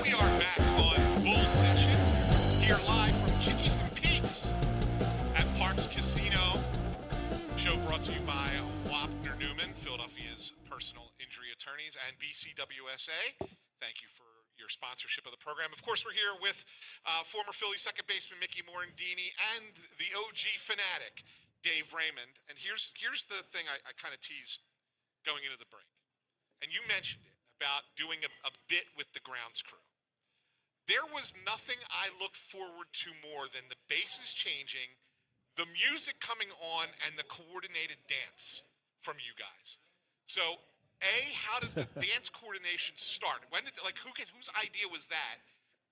we are back on Bull Session, here live from Chickies and Pete's at Parks Casino. Show brought to you by Wapner Newman, Philadelphia's personal injury attorneys, and BCWSA. Thank you for your sponsorship of the program. Of course, we're here with former Phillies second baseman Mickey Morandini and the OG Phanatic, Dave Raymond. And here's the thing I kind of teased going into the break. And you mentioned it about doing a bit with the grounds crew. There was nothing I looked forward to more than the bases changing, the music coming on, and the coordinated dance from you guys. So, A, how did the dance coordination start? When did whose idea was that?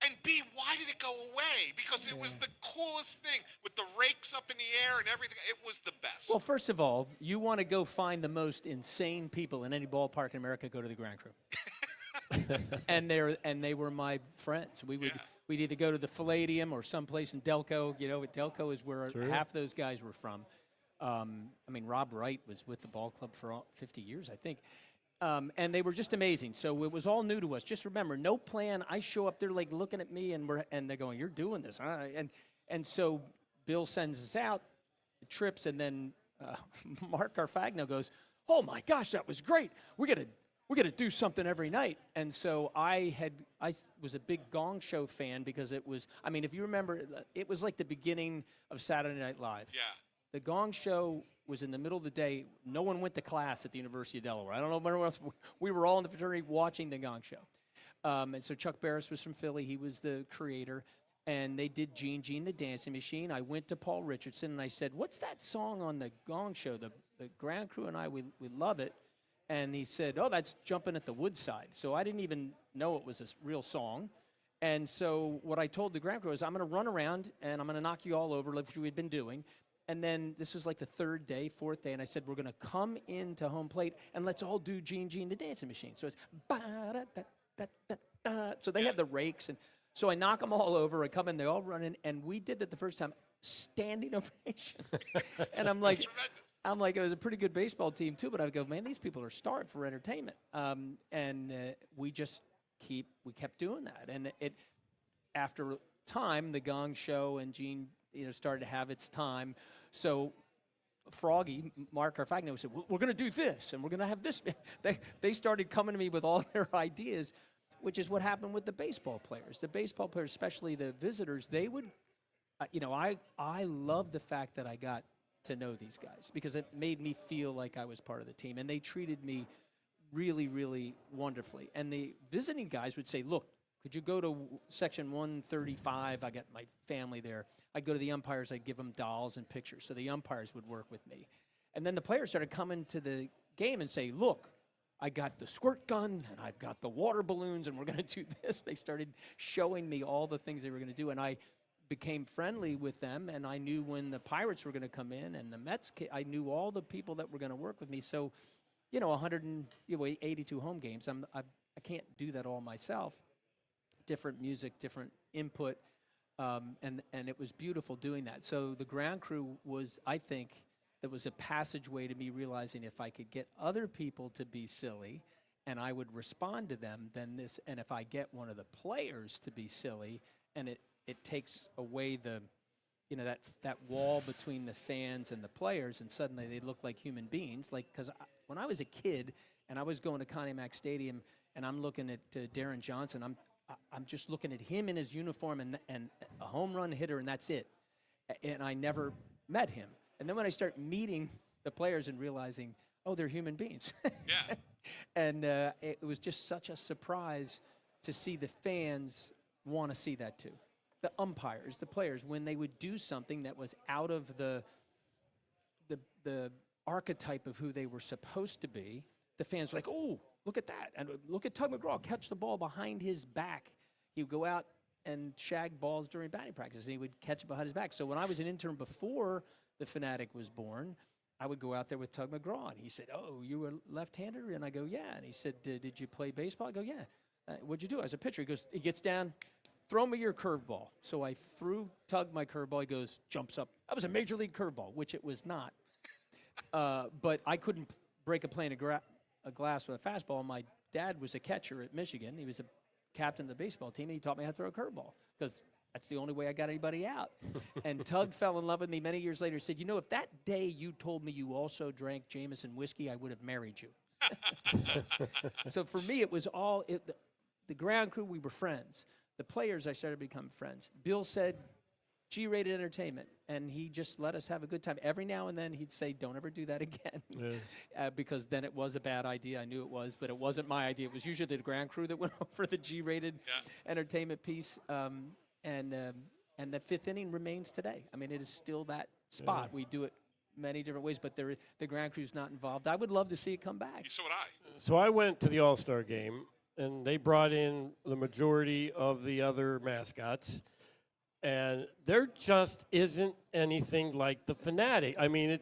And B, why did it go away? Because it was the coolest thing with the rakes up in the air and everything. It was the best. Well, first of all, you want to go find the most insane people in any ballpark in America, go to the Grand Crew. and they were my friends. We'd either go to the Palladium or someplace in Delco. Delco is where half those guys were from. Rob Wright was with the ball club for 50 years, I think. And they were just amazing. So it was all new to us. Just remember, no plan. I show up, they're like looking at me, and they're going, "You're doing this, huh?" And so Bill sends us out, trips, and then Mark Garfagno goes, "Oh my gosh, that was great. We're gonna do something every night." And so I was a big Gong Show fan because it was, I mean, if you remember, it was like the beginning of Saturday Night Live. Yeah. The Gong Show was in the middle of the day. No one went to class at the University of Delaware. I don't know where else. We were all in the fraternity watching the Gong Show. And so Chuck Barris was from Philly. He was the creator. And they did Gene Gene the Dancing Machine. I went to Paul Richardson and I said, "What's that song on the Gong Show? The Ground Crew and I, we love it." And he said, "Oh, that's Jumping at the Woodside." So I didn't even know it was a real song. And so what I told the Ground Crew is, I'm going to run around and I'm going to knock you all over like we had been doing. And then this was like the third day, fourth day, and I said, we're going to come into home plate and let's all do Gene Gene the Dancing Machine. So it's ba-da-da-da-da-da. So they had the rakes, and so I knock them all over. I come in, they all run in, and we did that the first time, standing ovation. And I'm like, it was a pretty good baseball team too, but I would go, man, these people are starved for entertainment. We kept doing that, and after time, the Gong Show and Gene, started to have its time. So Froggy, Mark Garfagno, said, we're going to do this, and we're going to have this. They started coming to me with all their ideas, which is what happened with the baseball players. The baseball players, especially the visitors, they would, I love the fact that I got to know these guys because it made me feel like I was part of the team, and they treated me really, really wonderfully. And the visiting guys would say, look, could you go to section 135? I got my family there. I'd go to the umpires. I'd give them dolls and pictures. So the umpires would work with me. And then the players started coming to the game and say, look, I got the squirt gun, and I've got the water balloons, and we're going to do this. They started showing me all the things they were going to do, and I became friendly with them, and I knew when the Pirates were going to come in, and the Mets, I knew all the people that were going to work with me. So, 182 home games, I can't do that all myself. Different music, different input, and it was beautiful doing that. So the Ground Crew was, I think, that was a passageway to me realizing if I could get other people to be silly and I would respond to them, then this, and if I get one of the players to be silly, and it takes away the, that wall between the fans and the players, and suddenly they look like human beings. Like, because when I was a kid and I was going to Connie Mack Stadium and I'm looking at Darren Johnson, I'm just looking at him in his uniform and a home run hitter, and that's it. And I never met him. And then when I start meeting the players and realizing, oh, they're human beings. Yeah. And it was just such a surprise to see the fans want to see that too. The umpires, the players, when they would do something that was out of the archetype of who they were supposed to be, the fans were like, oh, look at that. And look at Tug McGraw catch the ball behind his back. He would go out and shag balls during batting practice, and he would catch it behind his back. So when I was an intern before the Phanatic was born, I would go out there with Tug McGraw, and he said, oh, you were left-handed? And I go, yeah. And he said, did you play baseball? I go, yeah. What'd you do? I was a pitcher. He goes, he gets down, throw me your curveball. So I threw Tug my curveball. He goes, jumps up. That was a major league curveball, which it was not. But I couldn't break a plane a glass with a fastball. My dad was a catcher at Michigan. He was a captain of the baseball team, and he taught me how to throw a curveball because that's the only way I got anybody out. And Tug fell in love with me many years later. He said, if that day you told me you also drank Jameson whiskey, I would have married you. So for me, it was all the Ground Crew, we were friends. The players, I started to become friends. Bill said, G-rated entertainment, and he just let us have a good time. Every now and then he'd say, don't ever do that again, because then it was a bad idea. I knew it was, but it wasn't my idea. It was usually the Ground Crew that went over the G-rated entertainment piece, and the fifth inning remains today. I mean, it is still that spot. We do it many different ways, but the Ground Crew's not involved. I would love to see it come back. So would I. So I went to the All-Star game, and they brought in the majority of the other mascots. And there just isn't anything like the Phanatic. I mean,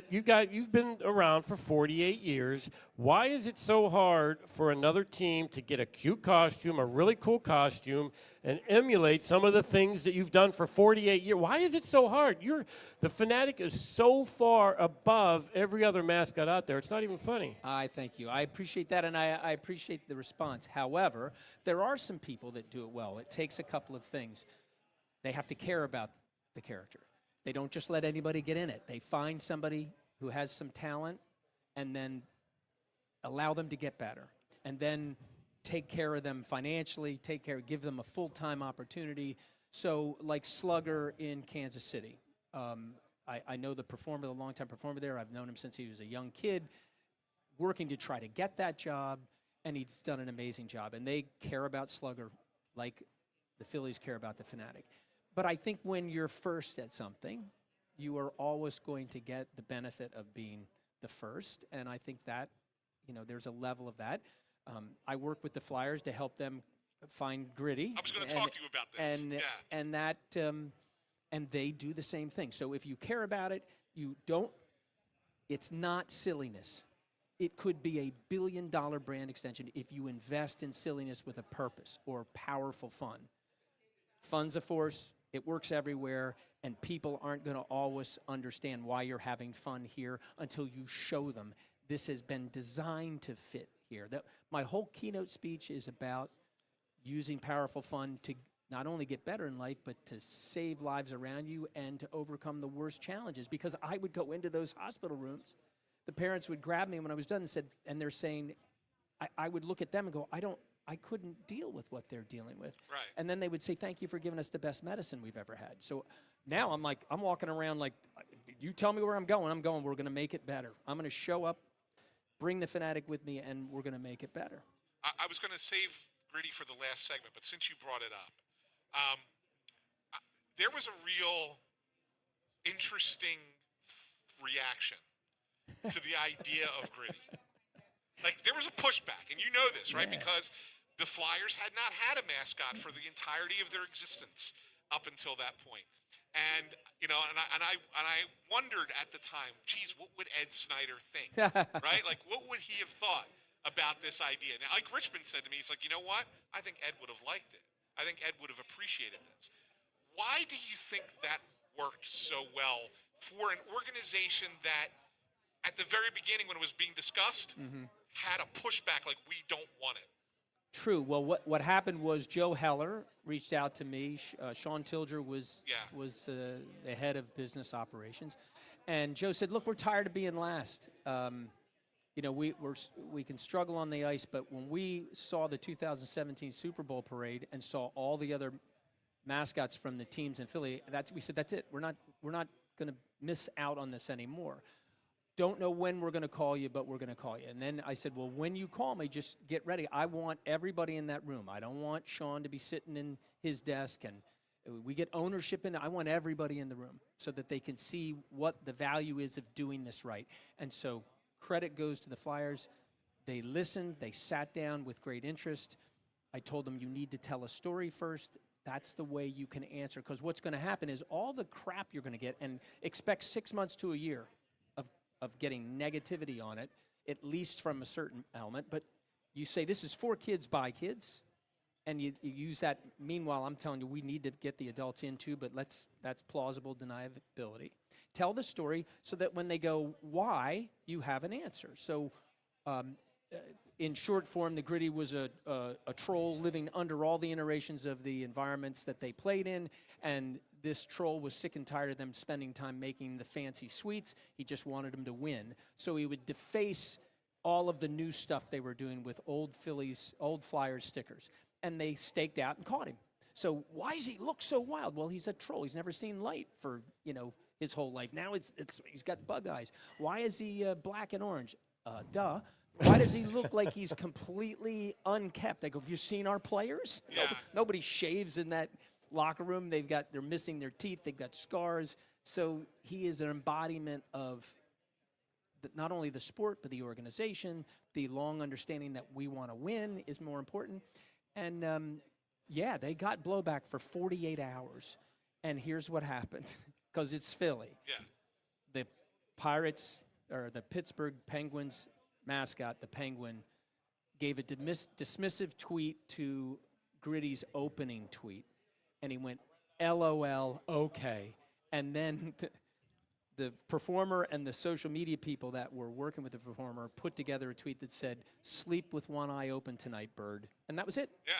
you've been around for 48 years. Why is it so hard for another team to get a cute costume, a really cool costume, and emulate some of the things that you've done for 48 years? Why is it so hard? The Phanatic is so far above every other mascot out there. It's not even funny. I thank you. I appreciate that, and I appreciate the response. However, there are some people that do it well. It takes a couple of things. They have to care about the character. They don't just let anybody get in it. They find somebody who has some talent and then allow them to get better. And then take care of them financially, give them a full-time opportunity. So like Slugger in Kansas City. I know the performer, the longtime performer there. I've known him since he was a young kid, working to try to get that job, and he's done an amazing job. And they care about Slugger like the Phillies care about the Phanatic. But I think when you're first at something, you are always going to get the benefit of being the first. And I think that, there's a level of that. I work with the Flyers to help them find Gritty. I was going to talk to you about this. And they do the same thing. So if you care about it, it's not silliness. It could be a billion-dollar brand extension if you invest in silliness with a purpose or powerful fun. Fun's a force. It works everywhere, and people aren't going to always understand why you're having fun here until you show them. This has been designed to fit here. My whole keynote speech is about using powerful fun to not only get better in life, but to save lives around you and to overcome the worst challenges. Because I would go into those hospital rooms, the parents would grab me when I was done and they're saying, I would look at them and go, I couldn't deal with what they're dealing with. Right. And then they would say, thank you for giving us the best medicine we've ever had. So now I'm walking around like, you tell me where I'm going, we're going to make it better. I'm going to show up, bring the Phanatic with me, and we're going to make it better. I was going to save Gritty for the last segment, but since you brought it up, there was a real interesting reaction to the idea of Gritty. Like, there was a pushback, and you know this, right? Yeah. Because the Flyers had not had a mascot for the entirety of their existence up until that point. And, and I wondered at the time, geez, what would Ed Snyder think, right? Like, what would he have thought about this idea? Now, like Richmond said to me, he's like, you know what? I think Ed would have liked it. I think Ed would have appreciated this. Why do you think that worked so well for an organization that, at the very beginning when it was being discussed, had a pushback like, we don't want it? True. Well, what happened was Joe Heller reached out to me. Sean Tilger was the head of business operations. And Joe said, look, we're tired of being last. We can struggle on the ice, but when we saw the 2017 Super Bowl parade and saw all the other mascots from the teams in Philly, we said, that's it. We're not going to miss out on this anymore. Don't know when we're going to call you, but we're going to call you. And then I said, well, when you call me, just get ready. I want everybody in that room. I don't want Sean to be sitting in his desk and we get ownership in it. I want everybody in the room so that they can see what the value is of doing this right. And so credit goes to the Flyers. They listened. They sat down with great interest. I told them, you need to tell a story first. That's the way you can answer. Because what's going to happen is all the crap you're going to get, and expect 6 months to a year of getting negativity on it, at least from a certain element. But you say, this is for kids, by kids, and you use that. Meanwhile, I'm telling you, we need to get the adults in too, but that's plausible deniability. Tell the story so that when they go, why, you have an answer. So in short form, the Gritty was a troll living under all the iterations of the environments that they played in, and this troll was sick and tired of them spending time making the fancy suites. He just wanted them to win. So he would deface all of the new stuff they were doing with old Flyers stickers. And they staked out and caught him. So why does he look so wild? Well, he's a troll. He's never seen light for, his whole life. Now he's got bug eyes. Why is he black and orange? Duh. Why does he look like he's completely unkept? I go, have you seen our players? Yeah. Nobody shaves in that locker room. They're missing their teeth. They've got scars. So he is an embodiment of not only the sport, but the organization. The long understanding that we want to win is more important. And they got blowback for 48 hours. And here's what happened, because it's Philly. Yeah. The Pirates, or the Pittsburgh Penguins mascot, the Penguin, gave a dismissive tweet to Gritty's opening tweet. And he went, LOL, okay. And then the performer and the social media people that were working with the performer put together a tweet that said, sleep with one eye open tonight, bird. And that was it. Yeah.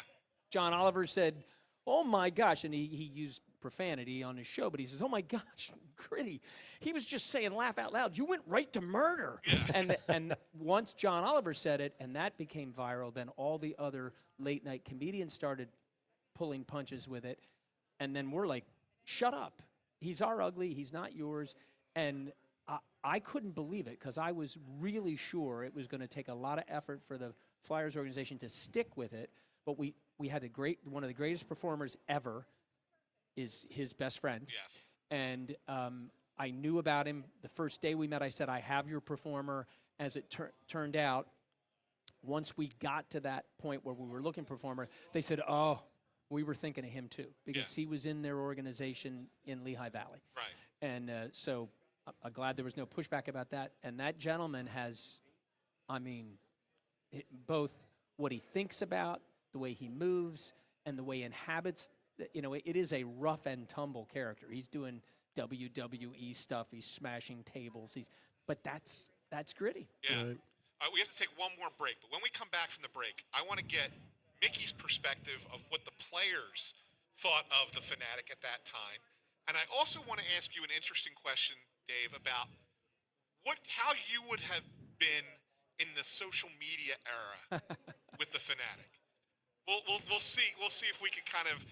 John Oliver said, oh my gosh. And he used profanity on his show, but he says, "Oh my gosh, Gritty, he was just saying laugh out loud. You went right to murder." Yeah. And once John Oliver said it, and that became viral, then all the other late night comedians started pulling punches with it, and then we're like, "Shut up! He's our ugly. He's not yours." And I couldn't believe it because I was really sure it was going to take a lot of effort for the Flyers organization to stick with it. But we had one of the greatest performers ever is his best friend. Yes. And I knew about him the first day we met. I said, "I have your performer." As it turned out, once we got to that point where we were looking for a performer, they said, "Oh, we were thinking of him too," because he was in their organization in Lehigh Valley. Right. And so I'm glad there was no pushback about that. And that gentleman has, both what he thinks about, the way he moves, and the way he inhabits. It is a rough and tumble character. He's doing WWE stuff. He's smashing tables. But that's Gritty. Yeah. Right. We have to take one more break. But when we come back from the break, I want to get Mickey's perspective of what the players thought of the Phanatic at that time. And I also want to ask you an interesting question, Dave, about how you would have been in the social media era with the Phanatic. We'll see if we can kind of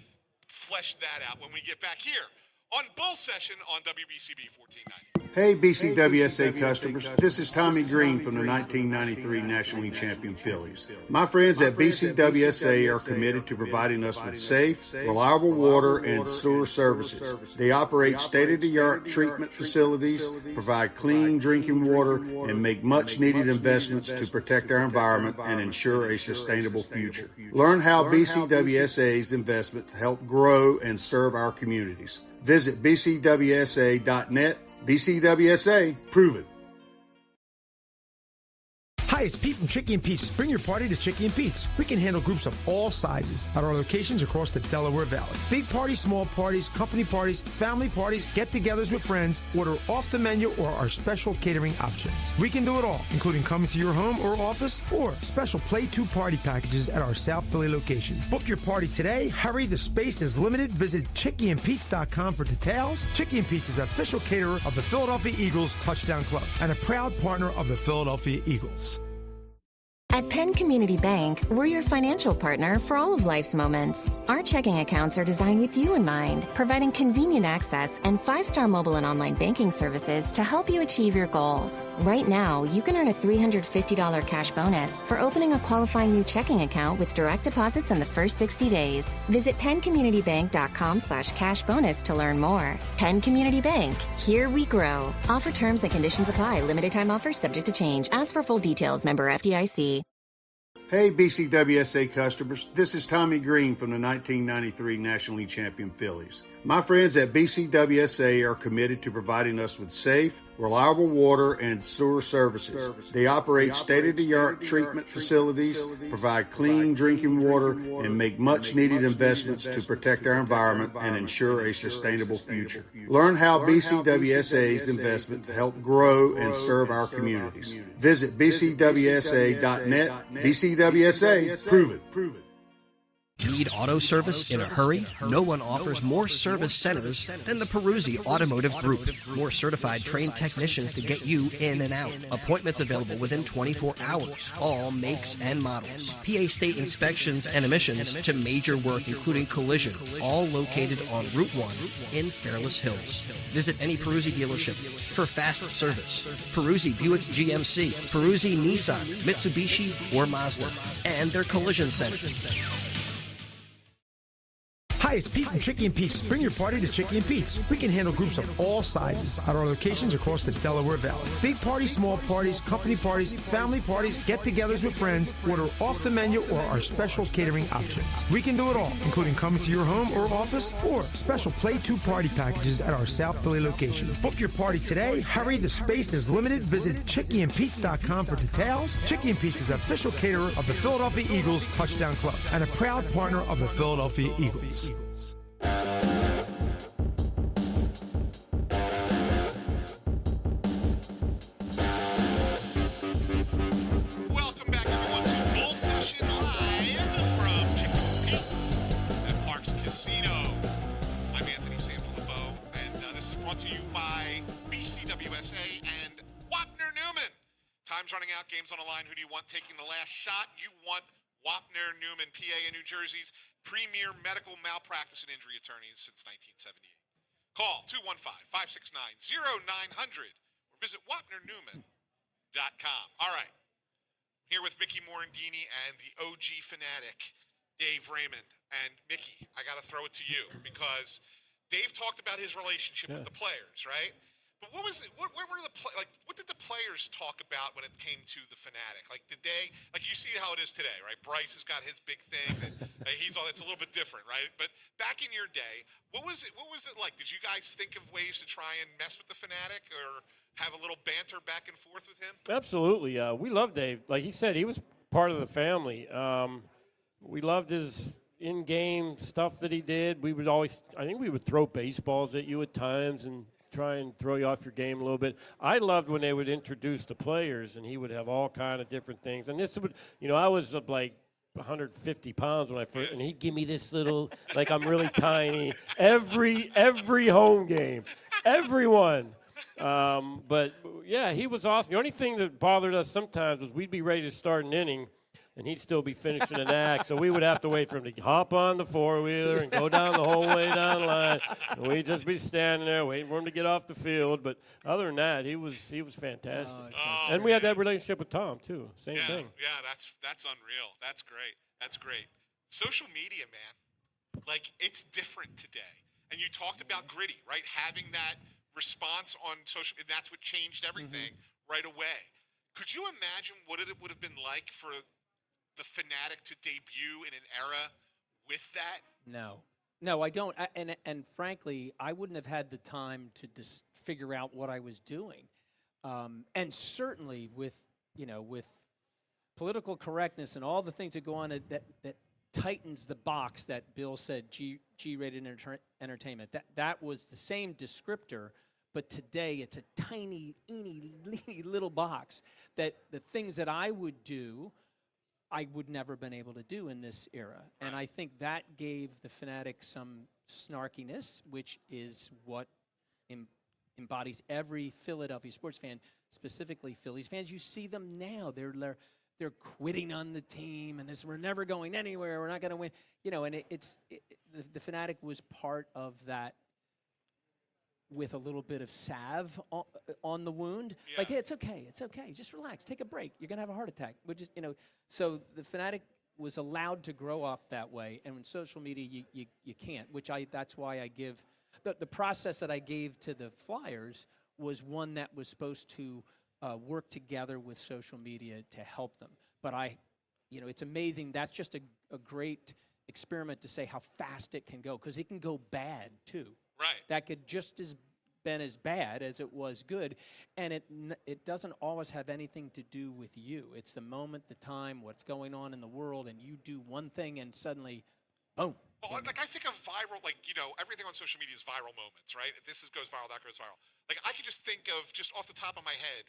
flesh that out when we get back here on Bull Session on WBCB 1490. Hey BCWSA customers, this is Tommy Green from the 1993 National League champion Phillies. My friends at BCWSA are committed to providing us with safe, reliable water and sewer services. They operate state-of-the-art treatment facilities, provide clean drinking water, and make much-needed investments to protect our environment and ensure a sustainable future. Learn how BCWSA's investments help grow and serve our communities. Visit bcwsa.net. BCWSA, prove it. Hi, it's Pete from Chicky and Pete's. Bring your party to Chicky and Pete's. We can handle groups of all sizes at our locations across the Delaware Valley. Big parties, small parties, company parties, family parties, get-togethers with friends. Order off the menu or our special catering options. We can do it all, including coming to your home or office or special Play 2 party packages at our South Philly location. Book your party today. Hurry, the space is limited. Visit chickyandpete's.com for details. Chicky and Pete's is official caterer of the Philadelphia Eagles Touchdown Club and a proud partner of the Philadelphia Eagles. At Penn Community Bank, we're your financial partner for all of life's moments. Our checking accounts are designed with you in mind, providing convenient access and 5-star mobile and online banking services to help you achieve your goals. Right now, you can earn a $350 cash bonus for opening a qualifying new checking account with direct deposits in the first 60 days. Visit PennCommunityBank.com/cash bonus to learn more. Penn Community Bank, here we grow. Offer terms and conditions apply. Limited time offer subject to change. Ask for full details. Member FDIC. Hey BCWSA customers, this is Tommy Green from the 1993 National League champion Phillies. My friends at BCWSA are committed to providing us with safe, reliable water and sewer services. They operate state-of-the-art treatment facilities, provide clean drinking water, and make much-needed investments to protect our environment and ensure a sustainable future. Learn how BCWSA's investments help grow and serve our communities. Visit bcwsa.net. BCWSA, prove it. Need auto service in a hurry? No one offers more service centers than the Peruzzi Automotive Group. More certified trained technicians to get you in and out. Appointments available within 24 hours. All makes and models. PA state inspections and emissions to major work including collision. All located on Route 1 in Fairless Hills. Visit any Peruzzi dealership for fast service. Peruzzi Buick GMC, Peruzzi Nissan, Mitsubishi, or Mazda. And their collision center. Hi, it's Pete from Chicky and Pete's. Bring your party to Chicky and Pete's. We can handle groups of all sizes at our locations across the Delaware Valley. Big parties, small parties, company parties, family parties, get-togethers with friends. Order off the menu or our special catering options. We can do it all, including coming to your home or office or special Play 2 party packages at our South Philly location. Book your party today. Hurry, the space is limited. Visit chickyandpete's.com for details. Chicky and Pete's is official caterer of the Philadelphia Eagles Touchdown Club and a proud partner of the Philadelphia Eagles. Welcome back, everyone, to Bull Session Live from Chicken Pete's at Parks Casino. I'm Anthony Wapner Newman. Time's running out. Game's on the line. Who do you want taking the last shot? You want Wapner Newman, PA and New Jersey's premier medical malpractice and injury attorneys since 1978. Call 215-569-0900 or visit wapnernewman.com. All right. Here with Mickey Morandini and the OG Phanatic, Dave Raymond. And Mickey, I got to throw it to you because Dave talked about his relationship with the players, right? But what was it? What were the what did the players talk about when it came to the Phanatic? Like, did they, like, you see how it is today, right? Bryce has got his big thing that he's all. It's a little bit different, right? But back in your day, what was it? What was it like? Did you guys think of ways to try and mess with the Phanatic or have a little banter back and forth with him? Absolutely. We love Dave. Like he said, he was part of the family. We loved his in-game stuff that he did. We would always, I think we would throw baseballs at you at times and try and throw you off your game a little bit. I loved when they would introduce the players, and he would have all kind of different things. And this would, I was like 150 pounds when I first, and he'd give me this little, like I'm really tiny, every home game, everyone. But yeah, he was awesome. The only thing that bothered us sometimes was we'd be ready to start an inning, and he'd still be finishing an act, so we would have to wait for him to hop on the four-wheeler and go down the whole way down the line. And we'd just be standing there waiting for him to get off the field. But other than that, he was fantastic. And we had that relationship with Tom too. Same thing. Yeah, that's unreal. That's great. That's great. Social media, man, like it's different today. And you talked about gritty, right? Having that response on social, and that's what changed everything right away. Could you imagine what it would have been like for the Phanatic to debut in an era with that? No, I don't. And frankly, I wouldn't have had the time to just figure out what I was doing. And certainly with political correctness and all the things that go on that tightens the box that Bill said, G-rated entertainment. That was the same descriptor, but today it's a tiny, little box that the things that I would do, I would never been able to do in this era. And I think that gave the Phanatic some snarkiness, which is what embodies every Philadelphia sports fan, specifically Phillies fans. You see them now. They're quitting on the team, and we're never going anywhere. We're not going to win. And the Phanatic was part of that with a little bit of salve on the wound. Yeah. Like, hey, it's okay. Just relax. Take a break. You're going to have a heart attack. So the Phanatic was allowed to grow up that way. And in social media, you can't, that's why I give the process that I gave to the Flyers was one that was supposed to work together with social media to help them. But it's amazing. That's just a great experiment to say how fast it can go, because it can go bad too. Right. That could just as been as bad as it was good, and it doesn't always have anything to do with you. It's the moment, the time, what's going on in the world, and you do one thing and suddenly, boom. Well, like I think of viral, everything on social media is viral moments, right? This goes viral, that goes viral. Like I could just think of, just off the top of my head,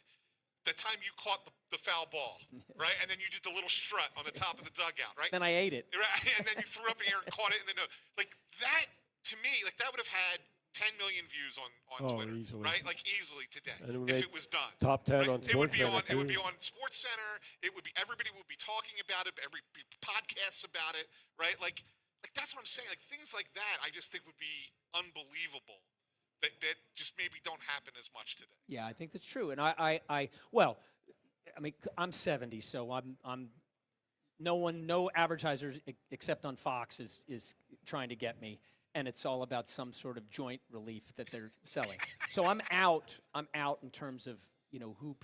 the time you caught the foul ball, right? And then you did the little strut on the top of the dugout, right? Then I ate it. Right? And then you threw up in the air and caught it, and then like that, to me, like that would have had 10 million views on Twitter, easily. Right? Like easily today, if it was done. Top 10 right? on It would SportsCenter. It would be on SportsCenter. It would be, everybody would be talking about it. Every podcasts about it, right? Like that's what I'm saying. Like things like that, I just think would be unbelievable. That just maybe don't happen as much today. Yeah, I think that's true. And I'm 70, so I'm no advertisers except on Fox is trying to get me, and it's all about some sort of joint relief that they're selling. So I'm out in terms of who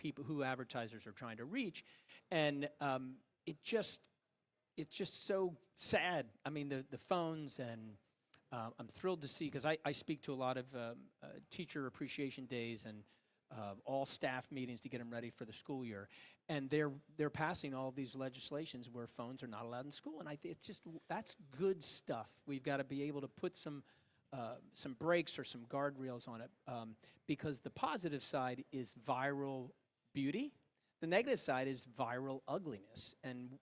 advertisers are trying to reach, and it's just so sad. I mean, the phones, and I'm thrilled to see, because I speak to a lot of teacher appreciation days and all staff meetings to get them ready for the school year, and they're passing all these legislations where phones are not allowed in school, and that's good stuff. We've got to be able to put some brakes or some guardrails on it, because the positive side is viral beauty, the negative side is viral ugliness, and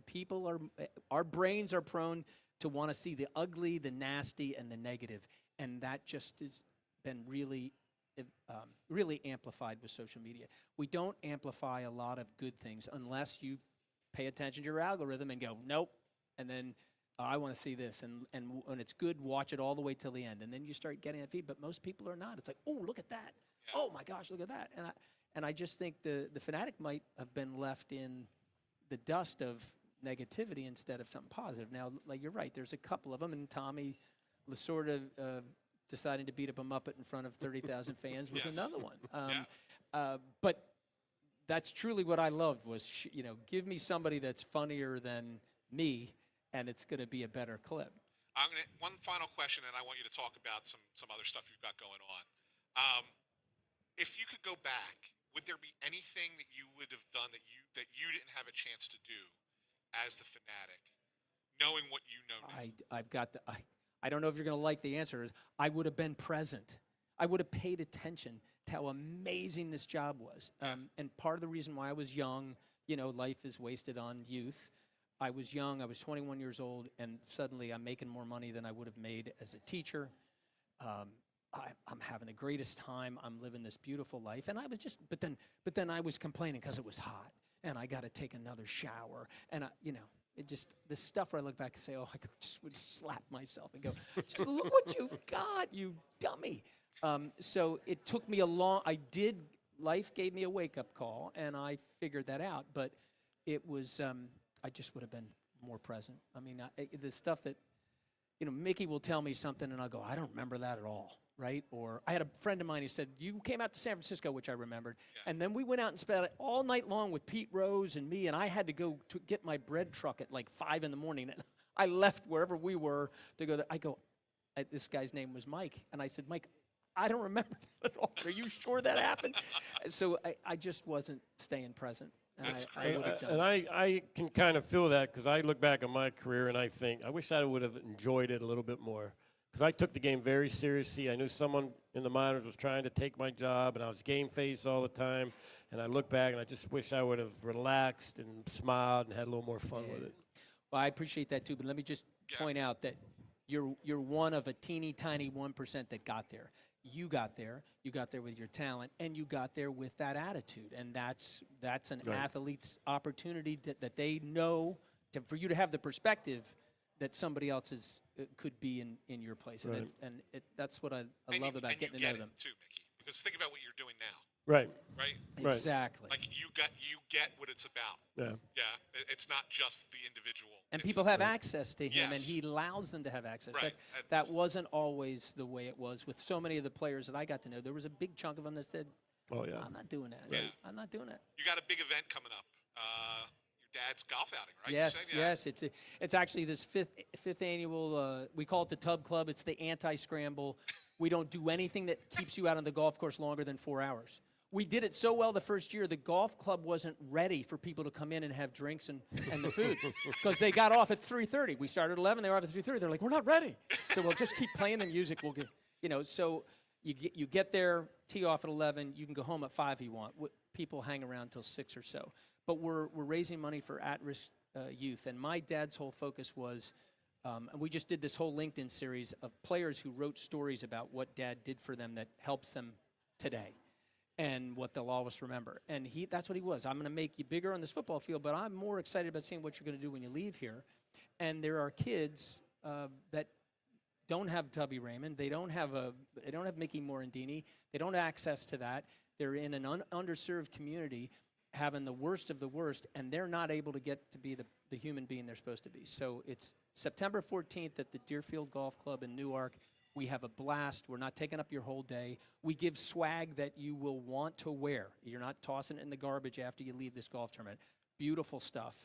people our brains are prone to want to see the ugly, the nasty, and the negative, and that just has been really really amplified with social media. We don't amplify a lot of good things unless you pay attention to your algorithm and go, nope, and then I want to see this, and when it's good, watch it all the way till the end, and then you start getting that feed. But most people are not. It's like, oh, look at that. Yeah. Oh my gosh, look at that. And I just think the Phanatic might have been left in the dust of negativity instead of something positive. Now, like you're right, there's a couple of them, and Tommy sort of deciding to beat up a Muppet in front of 30,000 fans was another one. But that's truly what I loved was, give me somebody that's funnier than me, and it's going to be a better clip. One final question, and I want you to talk about some other stuff you've got going on. If you could go back, would there be anything that you would have done that you didn't have a chance to do as the Phanatic, knowing what you know now? I don't know if you're going to like the answer. I would have been present. I would have paid attention to how amazing this job was. And part of the reason why I was young, life is wasted on youth. I was young. I was 21 years old, and suddenly I'm making more money than I would have made as a teacher. I'm having the greatest time. I'm living this beautiful life, and I was just. But then I was complaining because it was hot, and I got to take another shower, and it just the stuff where I look back and say, oh, I just would slap myself and go, just look what you've got, you dummy. So it took me life gave me a wake-up call, and I figured that out, but it was, I just would have been more present. I mean, the stuff that, Mickey will tell me something, and I'll go, I don't remember that at all, right? Or I had a friend of mine who said, you came out to San Francisco, which I remembered, and then we went out and spent it all night long with Pete Rose and me, and I had to go to get my bread truck at like 5 in the morning, and I left wherever we were to go there. This guy's name was Mike, and I said, Mike, I don't remember that at all. Are you sure that happened? So I just wasn't staying present. I can kind of feel that because I look back on my career and I think I wish I would have enjoyed it a little bit more because I took the game very seriously. I knew someone in the minors was trying to take my job, and I was game face all the time. And I look back and I just wish I would have relaxed and smiled and had a little more fun with it. Well, I appreciate that too, but let me just point out that you're one of a teeny tiny 1% that got there. You got there with your talent, and you got there with that attitude, and that's an athlete's opportunity that they know for you to have the perspective that somebody else could be in your place, and that's what I love about getting to know them. Too, Mickey, because think about what you're doing now. Right. Exactly. Like you get what it's about. Yeah. It's not just the individual. And people have access to him, and he allows them to have access. Right. That wasn't always the way it was with so many of the players that I got to know. There was a big chunk of them that said, "Oh yeah, I'm not doing that. Yeah. I'm not doing that." You got a big event coming up. Your dad's golf outing, right? Yes. It's actually this fifth annual. We call it the Tub Club. It's the anti-scramble. We don't do anything that keeps you out on the golf course longer than 4 hours. We did it so well the first year, the golf club wasn't ready for people to come in and have drinks and the food because they got off at 3:30. We started at 11, they were off at 3:30. They're like, we're not ready. So we'll just keep playing the music. We'll get, so you get there, tee off at 11. You can go home at 5 if you want. People hang around till 6 or so. But we're raising money for at-risk youth. And my dad's whole focus was, and we just did this whole LinkedIn series of players who wrote stories about what dad did for them that helps them today. And what they'll always remember. And that's what he was. I'm going to make you bigger on this football field, but I'm more excited about seeing what you're going to do when you leave here. And there are kids that don't have Tubby Raymond. They don't have Mickey Morandini. They don't have access to that. They're in an underserved community having the worst of the worst, and they're not able to get to be the human being they're supposed to be. So it's September 14th at the Deerfield Golf Club in Newark. We have a blast. We're not taking up your whole day. We give swag that you will want to wear. You're not tossing it in the garbage after you leave this golf tournament. Beautiful stuff.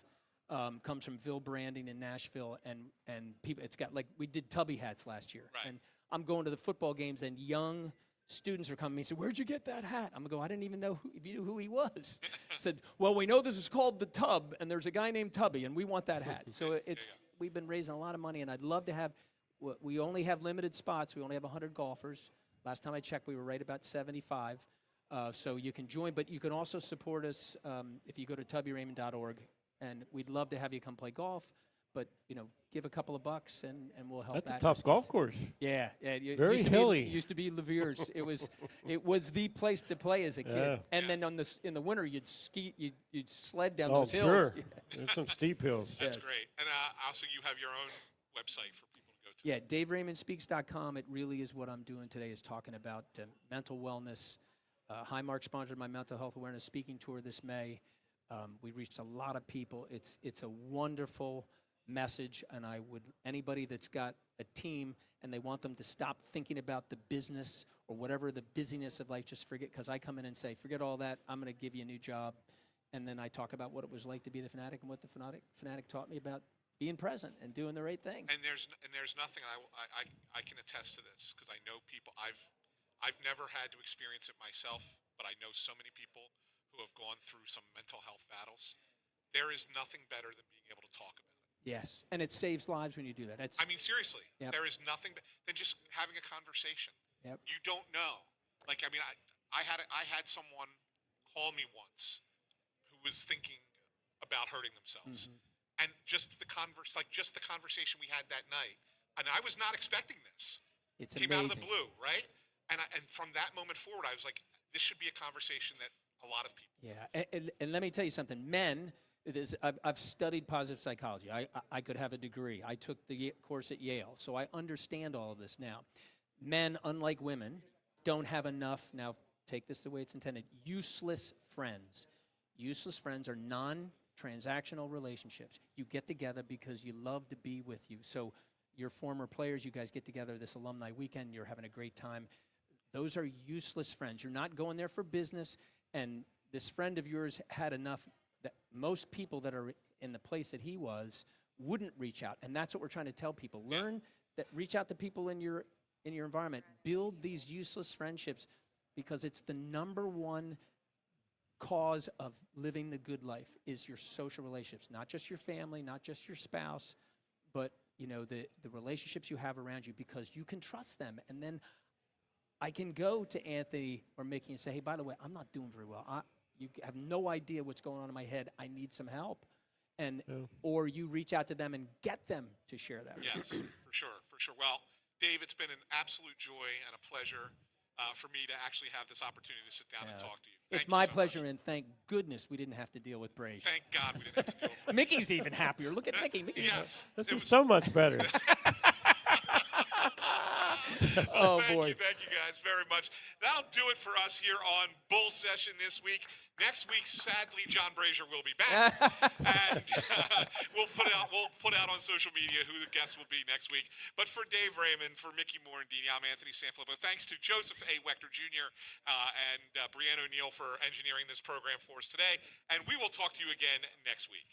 Comes from Ville Branding in Nashville, and people. It's got we did Tubby hats last year, and I'm going to the football games, and young students are coming to me and say, "Where'd you get that hat?" I'm going to go, "I didn't even know if you knew who he was." Said, "Well, we know this is called the Tub, and there's a guy named Tubby, and we want that hat." So we've been raising a lot of money, and I'd love to have. We only have limited spots. We only have 100 golfers. Last time I checked, we were right about 75. So you can join, but you can also support us if you go to tubbyraymond.org. And we'd love to have you come play golf. but give a couple of bucks and we'll help. That's a tough golf course. Yeah, it Very used to hilly. It used to be Levier's. it was the place to play as a kid. Yeah. And then in the winter you'd ski, you'd sled down Oh, those hills. sure. There's some steep hills. That's great. And also, you have your own website for people to go to. Yeah, DaveRaymondSpeaks.com. It really is what I'm doing today, is talking about mental wellness. Highmark sponsored my mental health awareness speaking tour this May. We reached a lot of people. It's a wonderful message, and anybody that's got a team and they want them to stop thinking about the business or whatever the busyness of life, just forget, because I come in and say, forget all that, I'm going to give you a new job. And then I talk about what it was like to be the Phanatic and what the Phanatic taught me about being present and doing the right thing. And there's nothing, I can attest to this, because I know people, I've never had to experience it myself, but I know so many people who have gone through some mental health battles. There is nothing better than being able to talk about it. Yes, and it saves lives when you do that. I mean, seriously, Yep. there is nothing than just having a conversation. Yep. You don't know. Like, I mean, I had someone call me once who was thinking about hurting themselves, and just the conversation we had that night, and I was not expecting this. It's Came amazing. out of the blue, right? And from that moment forward, I was like, this should be a conversation that a lot of people. Yeah, and let me tell you something. Men, I've studied positive psychology. I could have a degree. I took the course at Yale, so I understand all of this now. Men, unlike women, don't have enough, now take this the way it's intended, useless friends. Useless friends are non-transactional relationships. You get together because you love to be with you. So your former players, you guys get together this alumni weekend, you're having a great time. Those are useless friends. You're not going there for business, and this friend of yours had enough that most people that are in the place that he was wouldn't reach out, and that's what we're trying to tell people. Learn that, reach out to people in your environment. Build these useless friendships, because it's the number one cause of living the good life is your social relationships, not just your family, not just your spouse, but the relationships you have around you, because you can trust them. And then I can go to Anthony or Mickey and say, hey, by the way, I'm not doing very well. You have no idea what's going on in my head. I need some help. And or you reach out to them and get them to share that. Yes, for sure. Well, Dave, it's been an absolute joy and a pleasure for me to actually have this opportunity to sit down and talk to you. It's my pleasure, and thank goodness we didn't have to deal with Brave. Thank God we didn't have to deal with Mickey's even happier. Look at Mickey. Yes. This is so much better. Oh, boy. Thank you guys very much. That'll do it for us here on Bull Session this week. Next week, sadly, John Brazier will be back, and we'll put out on social media who the guests will be next week. But for Dave Raymond, for Mickey Morandini, I'm Anthony Sanfilippo. Thanks to Joseph A. Wechter Jr. And Brianne O'Neill for engineering this program for us today. And we will talk to you again next week.